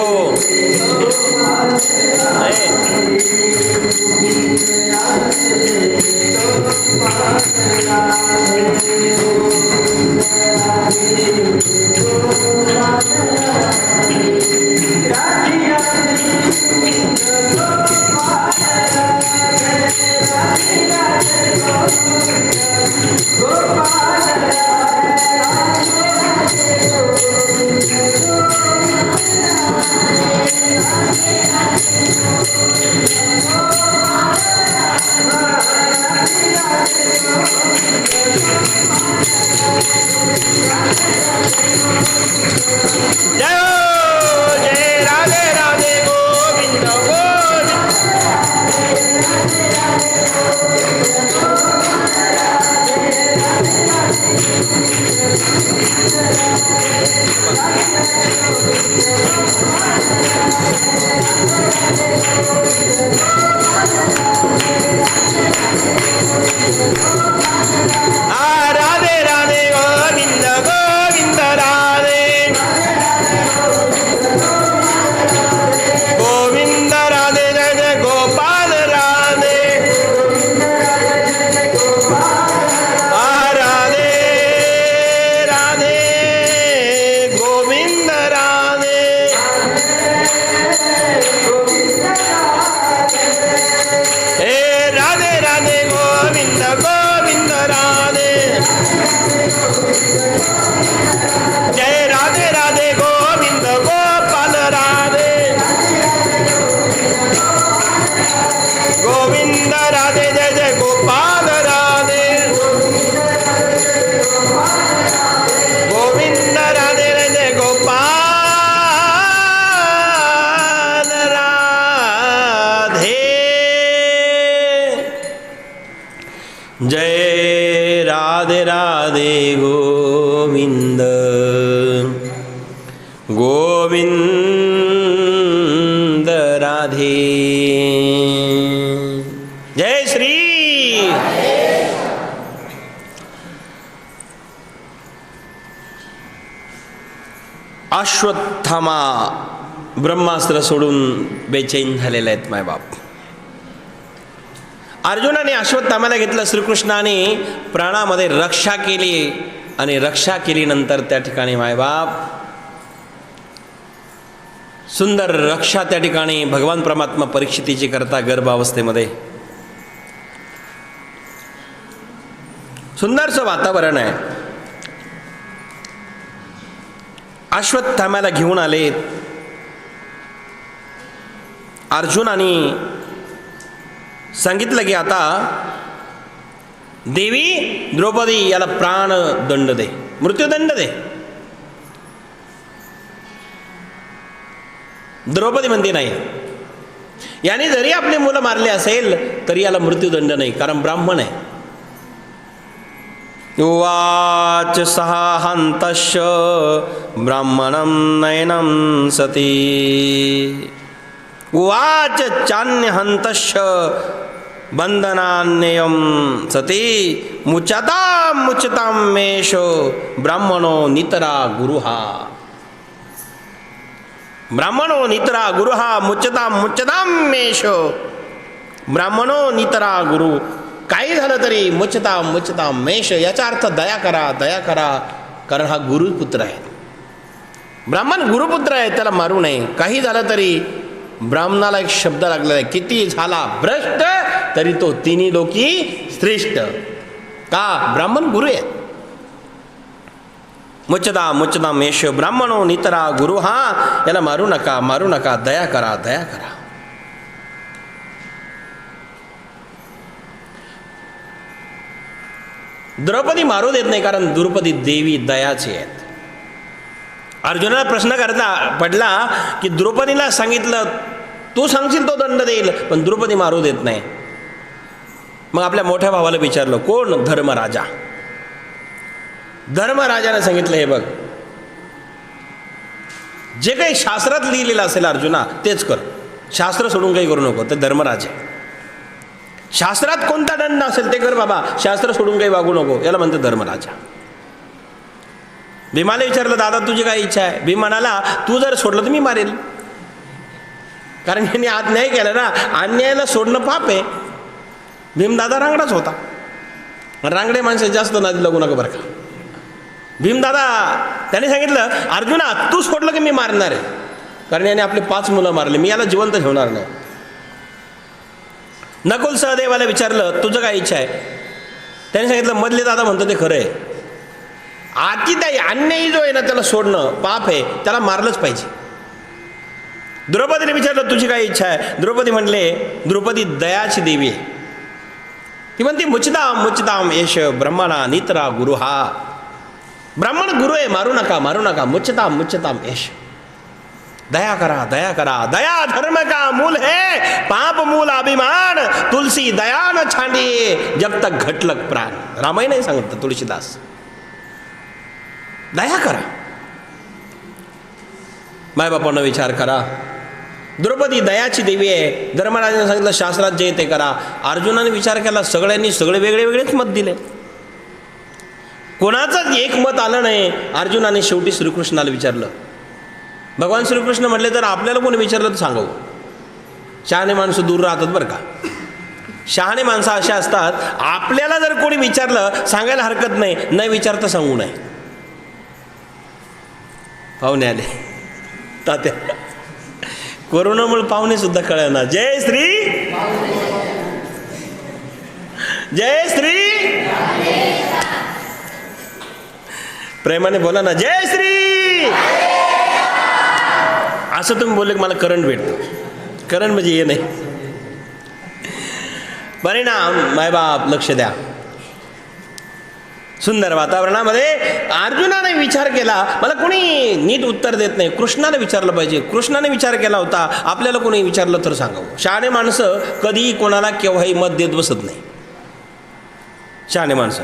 जय राधे राधे गोविंद गोविंद. राधे राधे गोविंद गोविंद राधे गोविंद राधे जय जय गोपाल राधे. राधे राधे गोविंद राधे. हे राधे राधे गोविंद गोविंद राधे. जय राधे राधे गोविंद गोपाल राधे. गोविंद राधे जय जय गोपाल राधे. गोविंद राधे जय जय गोपाल राधे. जय राधे राधे गोविंद गोविंद राधे. जय श्री. अश्वत्थामा ब्रह्मास्त्र सोडून बेचैन झालेले आहेत मायबाप. अर्जुनाने अश्वत्थाम्याला घेतलं. श्रीकृष्णाने प्राणामध्ये रक्षा केली आणि रक्षा केल्यानंतर त्या ठिकाणी मायबाप सुंदर रक्षा त्या ठिकाणी भगवान परमात्मा परीक्षितीची करता गर्भावस्थेमध्ये. सुंदरचं वातावरण आहे. अश्वत्थाम्याला घेऊन आले. अर्जुनाने सांगितलं की आता देवी द्रौपदी याला प्राण दंड दे, मृत्यूदंड दे. द्रौपदी म्हणते नाही, याने जरी आपली मुलं मारले असेल तरी याला मृत्यूदंड नाही, कारण ब्राह्मण आहे. उवाच सहा हन्तश्च ब्राह्मणं नयनं सती. उवाच चान्य हन्तश्च बंधनान्ययं सती. मुचतां मेषो ब्राह्मणो नितरा गुरुहा. ब्राह्मणो नितरा गुरुहा मुचतां मेषो. ब्राह्मणो नितरा गुरु. काही झालं तरी मुचता मेष, याचा अर्थ दया करा, दया करा, कारण हा गुरुपुत्र आहे. ब्राह्मण गुरुपुत्र आहे, त्याला मारू नये. काही झालं तरी ब्राह्मणाला एक शब्द लागलेला आहे, किती झाला भ्रष्ट तरी तो तिन्ही लोकी श्रेष्ठ. का? ब्राह्मण गुरु आहे. मुचता मेष ब्राह्मणो नितरा गुरु. हा याला मारू नका, मारू नका, दया करा, दया करा. द्रौपदी मारू देत नाही, कारण द्रौपदी देवी दयाची आहेत. अर्जुनाला प्रश्न करता पडला की द्रौपदीला सांगितलं तू सांगशील तो दंड देईल, पण द्रौपदी मारू देत नाही. मग आपल्या मोठ्या भावाला विचारलं, कोण? धर्मराजा. धर्मराजाने सांगितलं, हे बघ, जे काही शास्त्रात लिहिलेलं असेल अर्जुना तेच कर. शास्त्र सोडून काही करू नको, ते धर्मराज आहे. शास्त्रात कोणता दंड असेल ते कर बाबा, शास्त्र सोडून काही वागू नको, याला म्हणते धर्मराजा. भीमाला विचारलं, दादा तुझी काय इच्छा आहे? भीम म्हणाला, तू जर सोडलं तर मी मारेल, कारण यांनी अन्याय केला ना, अन्यायाला सोडणं पाप आहे. भीमदादा रांगडाच होता, रांगडे माणसं जास्त नादी लागू नका बरं का. भीमदादा त्याने सांगितलं, अर्जुना तू सोडलं की मी मारणार आहे, कारण याने आपले 5 मुलं मारले, मी याला जिवंत ठेवणार नाही. नकुल सहदेवाला विचारलं, तुझं काय इच्छा आहे? त्याने सांगितलं, मधले दादा म्हणतो ते खरं आहे, आतिताई अन्यायी जो आहे ना त्याला सोडणं पाप आहे, त्याला मारलंच पाहिजे. द्रौपदीने विचारलं, तुझी काय इच्छा आहे? द्रौपदी म्हणले, द्रौपदी दयाची देवी आहे, ती म्हणते मुचिताम मुचिताम यश ब्रह्मणा नित्रा गुरु. हा ब्राह्मण गुरु आहे, मारू नका मारू नका, मुचिताम मुचिताम यश. दया करा दया करा, दया धर्म का मूल है, पाप मूल अभिमान, तुलसी दया न छांडिए जब तक घटलक प्राण. रामायण नाही सांगत तुळशीदास, दया करा, मायबापांना विचार करा. द्रौपदी दयाची देवी आहे. धर्मराजाने सांगितलं, शास्त्रात जे ते करा. अर्जुनाने विचार केला, सगळ्यांनी सगळे वेगळे वेगळेच मत दिले, कोणाचंच एक मत आलं नाही. अर्जुनाने शेवटी श्रीकृष्णाला विचारलं. भगवान श्रीकृष्ण म्हटले, जर आपल्याला कोणी विचारलं तर सांगावं. शहाणे माणसं दूर राहतात बरं का. शहाणे माणसं असे असतात, आपल्याला जर कोणी विचारलं सांगायला हरकत नाही, नाही विचारता सांगू नये. पाहुणे आले तात्या, कोरोनामुळे पाहुणे सुद्धा कळना. जय श्री जय श्री, प्रेमाने बोला ना, जय श्री. असं तुम्ही बोलले की मला करंट भेटतो. करंट म्हणजे हे नाही, परिणाम. मायबाप लक्ष द्या. सुंदर वातावरणामध्ये अर्जुनाने विचार केला, मला कोणी नीट उत्तर देत नाही, कृष्णाला विचारलं पाहिजे. कृष्णाने विचार केला होता, आपल्याला कोणी विचारलं तर सांगावं. शहाणे माणसं कधीही कोणाला केव्हाही मत देत बसत नाही. शहाणे माणसं,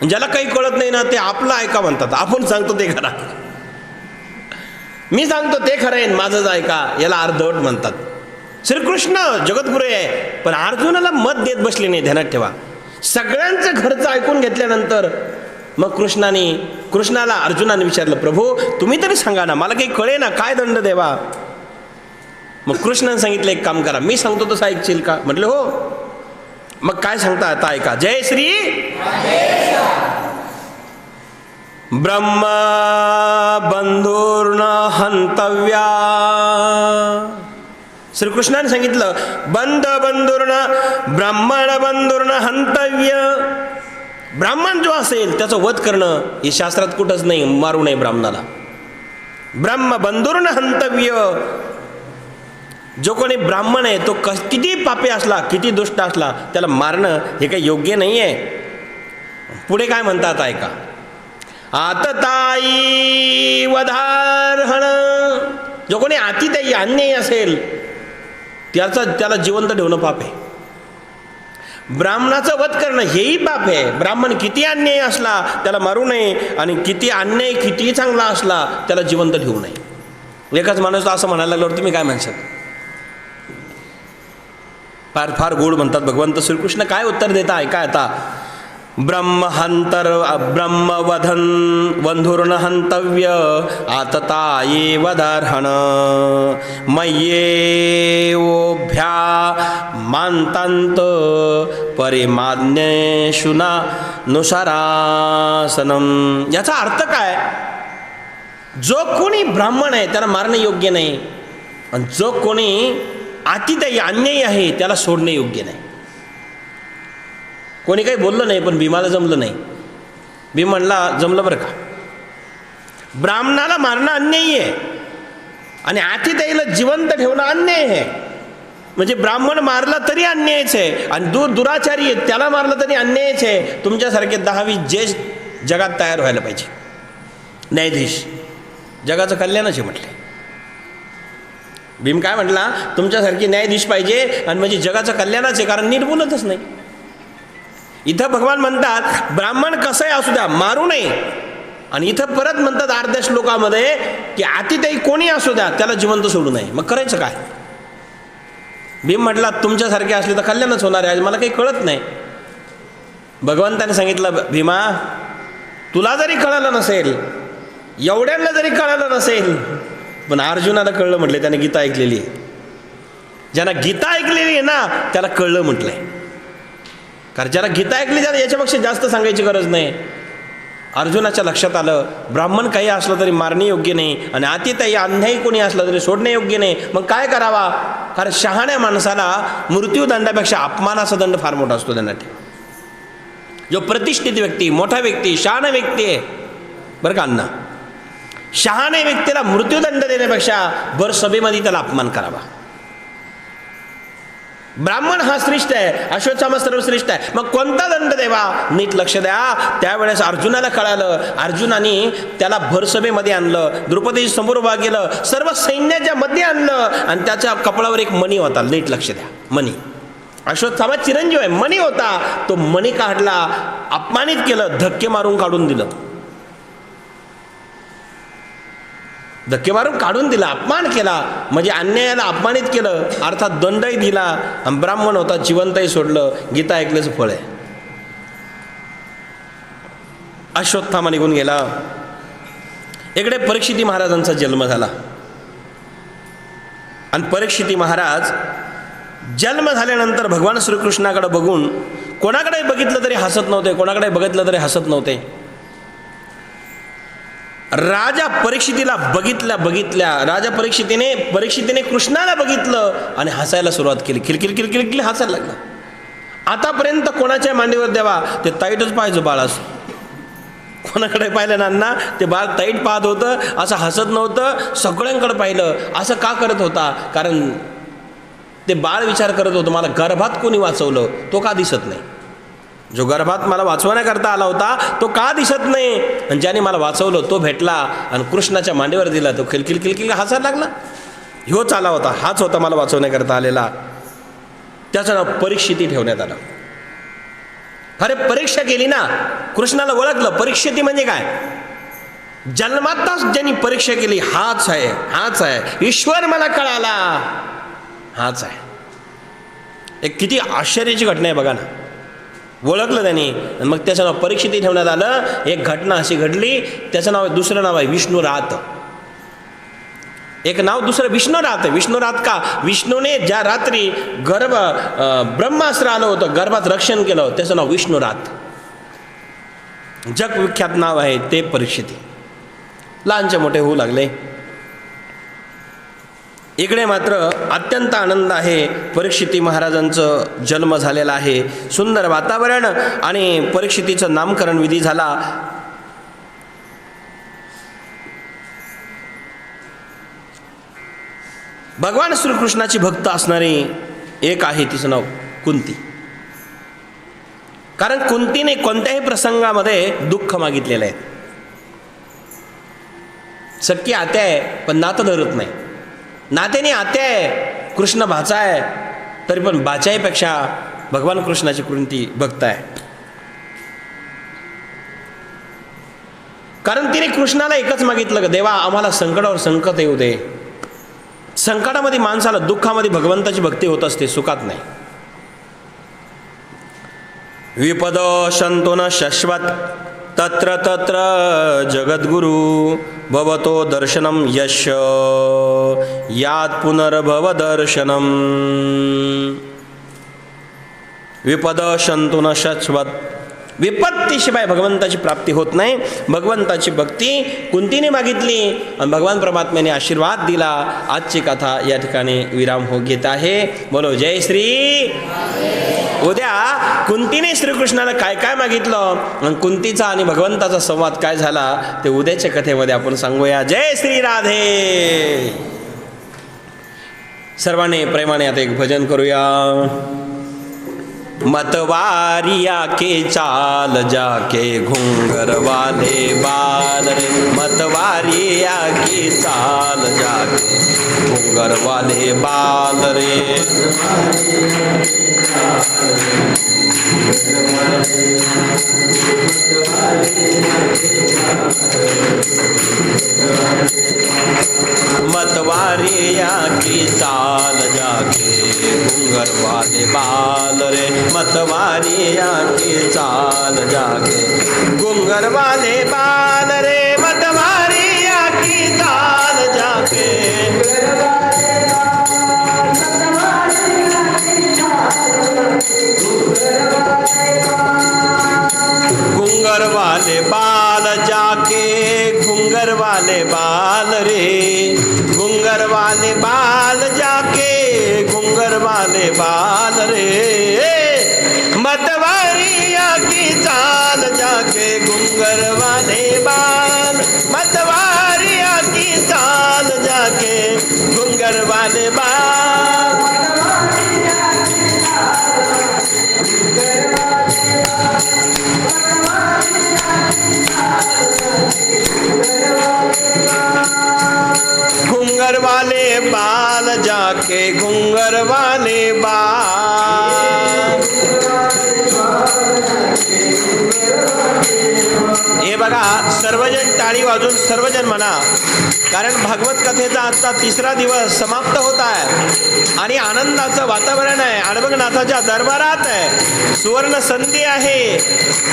ज्याला काही कळत नाही ना ते आपलं ऐका म्हणतात. आपण सांगतो ते खरा, मी सांगतो ते खरं आहे, माझंच ऐका, याला अर्धवट म्हणतात. श्रीकृष्ण जगद्गुरु आहे, पण अर्जुनाला मत देत बसले नाही. ध्यानात ठेवा. सगळ्यांचं घरचं ऐकून घेतल्यानंतर मग कृष्णाला अर्जुनाने विचारलं, प्रभू तुम्ही तरी सांगा ना, मला काही कळे ना, काय दंड देवा? मग कृष्णाने सांगितलं, एक काम करा, मी सांगतो तसं ऐकशील का? म्हटलं हो. मग काय सांगता आता ऐका. जय श्री ब्रह्म बंधुर्न हंतव्या. श्रीकृष्णाने सांगितलं, बंधुर्न ब्राह्मण बंधुर्न हंतव्य. ब्राह्मण जो असेल त्याचं वध करणं हे शास्त्रात कुठंच नाही, मारू नये ब्राह्मणाला. ब्रह्म बंधुर्न हंतव्य. जो कोणी ब्राह्मण आहे तो किती पापी असला, किती दुष्ट असला, त्याला मारणं हे काही योग्य नाही आहे. पुढे काय म्हणतात ऐका. आतताई वधारहण. जो कोणी आतिताई अन्यायी असेल त्याला जिवंत ठेवणं पाप आहे. ब्राह्मणाचं वध करणं हेही पाप आहे. ब्राह्मण किती अन्यायी असला त्याला मारू नये, आणि किती अन्याय किती चांगला असला त्याला जिवंत ठेवू नये. एकाच माणूस असं म्हणायला लागल्यावर तुम्ही काय म्हणशाल? फार फार गोड म्हणतात भगवंत श्रीकृष्ण. काय उत्तर देता ऐका आता. ब्रह्मवधन बंधुर्न हंतव्य आतताये वधार्हण मय्येवोभ्या मान्तान्त परिमाज्ञेषुना नुसारासनम. याचा अर्थ काय? जो कोणी ब्राह्मण आहे त्याला मारणं योग्य नाही, आणि जो कोणी आतिताई अन्यायी आहे त्याला सोडणे योग्य नाही. कोणी काही बोललं नाही, पण भीमाला जमलं नाही. भीम म्हणला, जमलं बरं का, ब्राह्मणाला मारणं अन्यायी आहे आणि आतिताईला जिवंत ठेवणं अन्याय आहे. म्हणजे ब्राह्मण मारला तरी अन्यायच आहे, आणि दुराचारी आहे त्याला मारलं तरी अन्यायच आहे. तुमच्यासारखे 10-20 जज जगात तयार व्हायला पाहिजे, न्यायाधीश. जगाचं कल्याणच आहे म्हटले. भीम काय म्हटला, तुमच्यासारखे न्यायाधीश पाहिजे, आणि म्हणजे जगाचं कल्याणच आहे, कारण नीट बोलतच नाही. इथं भगवान म्हणतात ब्राह्मण कसंही असू द्या मारू नये, आणि इथं परत म्हणतात अर्ध्या श्लोकामध्ये की आतिताई कोणी असू द्या त्याला जिवंत सोडू नये. मग करायचं काय? भीम म्हटला तुमच्यासारखे असले तर कल्याणच होणार आहे, आज मला काही कळत नाही. भगवंताने सांगितलं भीमा तुला जरी कळलं नसेल, एवढ्यांना जरी कळलं नसेल, पण अर्जुनाला कळलं म्हटले, त्याने गीता ऐकलेली आहे. ज्यांना गीता ऐकलेली आहे ना त्याला कळलं म्हटलंय. कारण ज्याला गीता ऐकली त्याला याच्यापेक्षा जास्त सांगायची गरज नाही. अर्जुनाच्या लक्षात आलं ब्राह्मण काही असलं तरी मारणे योग्य नाही आणि अतिताई अन्यायी कोणी असलं तरी सोडणे योग्य नाही. मग काय करावा? कारण शहाण्या माणसाला मृत्यूदंडापेक्षा अपमानाचा दंड फार मोठा असतो. त्यांना जो प्रतिष्ठित व्यक्ती, मोठा व्यक्ती, शहाणा व्यक्ती आहे बरं का अण्णा, शहाणे व्यक्तीला मृत्यूदंड देण्यापेक्षा भर सभेमध्ये त्याला अपमान करावा. ब्राह्मण हा श्रेष्ठ आहे, अश्वत्थामा सर्वश्रेष्ठ आहे, मग कोणता दंड द्यावा? नीट लक्ष द्या. त्यावेळेस अर्जुनाला कळालं. अर्जुनाने त्याला भरसभेमध्ये आणलं, द्रौपदी समोर उभा केलं, सर्व सैन्याच्या मध्ये आणलं आणि त्याच्या कपाळावर एक मणी होता. नीट लक्ष द्या, मणी. अश्वत्थामा चिरंजीव आहे, मणी होता. तो मणी काढला, अपमानित केलं, धक्के मारून काढून दिलं. धक्के मारून काढून दिला, अपमान केला, म्हणजे अन्यायाला अपमानित केलं, अर्थात दंडही दिला. आणि ब्राह्मण होता, जिवंतही सोडलं. गीता ऐकल्याचं फळ आहे. अश्वत्थामा निघून गेला. इकडे परीक्षिती महाराजांचा जन्म झाला. आणि परीक्षिती महाराज जन्म झाल्यानंतर भगवान श्रीकृष्णाकडे बघून कोणाकडे बघितलं तरी हसत नव्हते, कोणाकडे बघितलं तरी हसत नव्हते. राजा परीक्षितीला बघितल्या राजा परीक्षितीने कृष्णाला बघितलं आणि हसायला सुरुवात केली. किलकिल हसायला लागला. आतापर्यंत कोणाच्या मांडीवर द्यावा ते ताईटच पाहायचं बाळ. असं कोणाकडे पाहिलं नाना ते बाळ ताईट पाहत होतं, असं हसत नव्हतं. सगळ्यांकडे पाहिलं. असं का करत होता? कारण ते बाळ विचार करत होतं मला गर्भात कोणी वाचवलं, तो का दिसत नाही? जो गर्भात मला वाचवण्याकरता आला होता तो का दिसत नाही? आणि ज्याने मला वाचवलं तो भेटला आणि कृष्णाच्या मांडीवर दिला. तो किलकिल हसायला लागला. ह्योच आला होता, हाच होता मला वाचवण्याकरता आलेला. त्याचं नाव परीक्षिती ठेवण्यात आलं. अरे परीक्षा केली ना, कृष्णाला ओळखलं. परीक्षिती म्हणजे काय? जन्मातच ज्यांनी परीक्षा केली, हाच आहे ईश्वर मला कळाला, हाच आहे. एक किती आश्चर्याची घटना आहे बघा ना. ओळखलं त्यांनी आणि मग त्याचं नाव परीक्षिती ठेवण्यात आलं. एक घटना अशी घडली, त्याचं नाव, दुसरं नाव आहे विष्णुरात. एक नाव दुसरं विष्णुरात आहे. विष्णुरात का? विष्णूने ज्या रात्री ब्रह्मास्त्र आलं होतं, गर्भात रक्षण केलं, त्याचं नाव विष्णुरात. जगविख्यात नाव आहे ते परीक्षिती. लहानचे मोठे होऊ लागले. इकडे मात्र अत्यंत आनंद आहे. परीक्षिती महाराजांचं जन्म झालेला आहे. सुंदर वातावरण आणि परीक्षितीचं नामकरण विधी झाला. भगवान श्रीकृष्णाची भक्त असणारी एक आहे, तिचं नाव कुंती. कारण कुंतीने कोणत्याही प्रसंगामध्ये दुःख मागितलेलं आहे. सख्खी आत्या आहे पण नातं धरत नाही. नात्याने आत्या आहे, कृष्ण भाचा आहे, तरी पण बाचाईपेक्षा भगवान कृष्णाची कुंती भक्त आहे. कारण तिने कृष्णाला एकच मागितलं की देवा आम्हाला संकटावर संकट येऊ दे. संकटामध्ये माणसाला, दुःखामध्ये भगवंताची भक्ती होत असते, सुखात नाही. विपद शंतो न शश्वत तत्र तत्र जगद्गुरु भवतो दर्शनम यश यात पुनर्भव दर्शनम. विपद शंतो न शश्वत, विपत्तीशिवाय भगवंताची प्राप्ती होत नाही. भगवंताची भक्ती कुंतीने मागितली आणि भगवान परमात्म्याने आशीर्वाद दिला. आजची कथा या ठिकाणी विराम हो घेत आहे. बोलो जय श्री. उद्या कुंतीने श्रीकृष्णाला काय काय मागितलं आणि कुंतीचा आणि भगवंताचा संवाद काय झाला ते उद्याच्या कथेमध्ये आपण सांगूया. जय श्री राधे. सर्वांनी प्रेमाने आता एक भजन करूया. मतवारिया के चाल जाके घुंगर वाले बाल रे, मतवारिया के चाल जाके घुंगर वाले बाल रे. मतवारिया की चाल जाके वाले बाल रे मतवारिया की चाल जाके घुंगर वाले बाल रे मतवारिया की चाल जाके घुंगर वाले बाल जाके घुंगर वाले बाल रे घुंगर वाले बाल जाके घुंगर वाले बाल रे मतवारिया की चाल जाके घुंगर वाले बाल मतवारिया की चाल जाके घुंगर वाले बाल घुंगर वाले बाल जाके घुंगर वाले बाल हे बघा सर्वजण टाळी वाजून सर्वजण म्हणा कारण भागवत कथेचा आजचा तिसरा दिवस समाप्त होत आहे आणि आनंदाचं वातावरण आहे अडबगनाथाच्या दरबारात आहे सुवर्ण संधी आहे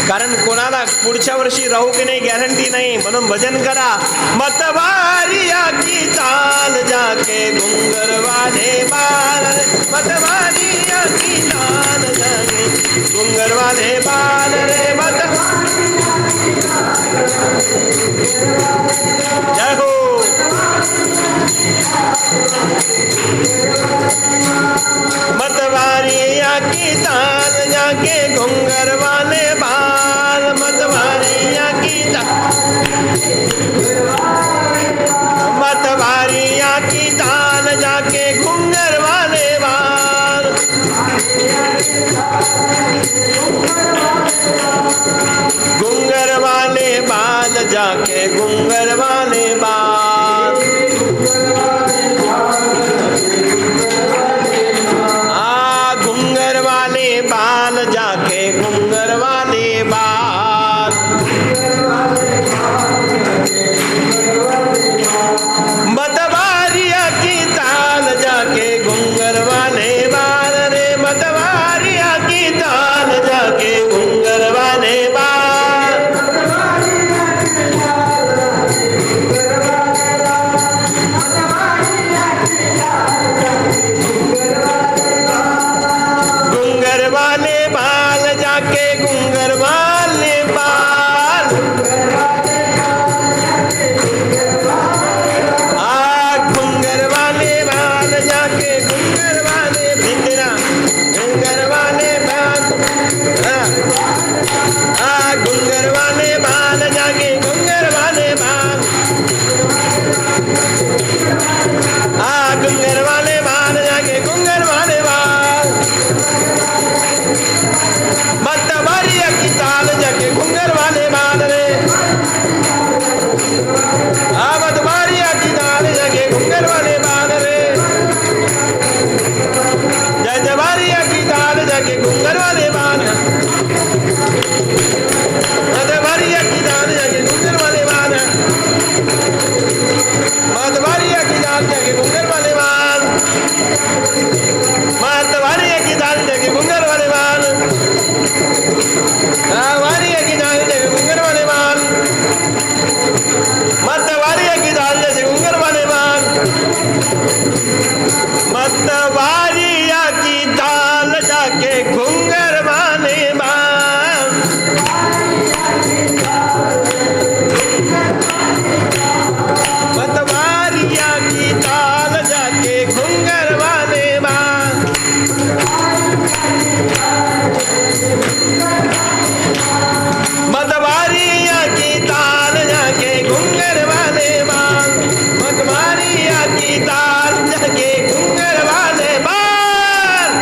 कारण कोणाला पुढच्या वर्षी राहू की नाही गॅरंटी नाही म्हणून भजन करा मतवारिया की चाल जाके घुंगर वाले बाल मतवारिया की चाल जाके घुंगर वाले बाल रे जय हो मतवारिया की चाल जाके घुंगर वाले बाल मतवारिया की मतवारिया की चाल जाके घुंगर वाले बाल घुंगर वाले बाल जाके घुंगर वाले बाल घुंगर वाले बाल जाके घुंगर वाले बाल मतवारिया की चाल जाके घुंगर वाले बाल रे मतवारिया की चाल जाके घुंगर वाले बाल घुंगर वाले बाल जाके घुंगर वाले बाल घुंगर वाले बाल जाके घुंगर वाले भिंडरा घुंगर वाले बाल घुंगर वाले बाल जाके घुंगर वाले बाल घुंगर वाले बाल जाके घुंगर वाले बाल मतवारिया की ताल जाके घुंगर वाले बाल रे मतवारिया की ताल जाके घुंगर वाले बाल रे जय जवारिया की ताल जाके घुंगर वाले बाल मतवारिया की ताल जाके घुंगर वाले बाल मतवारिया की ताल जाके घुंगर वाले बाल मतवारिया की ताल जाके घुंगर वाले बाल वारिया की ताल जाके घुंगर वाले बाल मतवारिया की ताल जाके घुंगर वाले बाल मतवारिया की ताल जाके घुंगर वाले बाल मतवारिया की ताल जाके घुंगर वाले बाल मतवारिया की ताल जाके घुंगर वाले बाल मतवारिया की ताल जाके घुंगर वाले बाल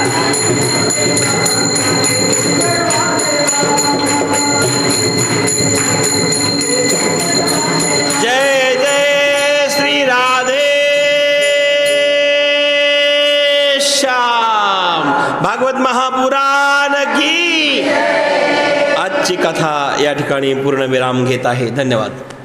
जय जय श्री राधे श्याम भागवत महापुराण की आजची कथा या ठिकाणी पूर्ण विराम घेत आहे धन्यवाद.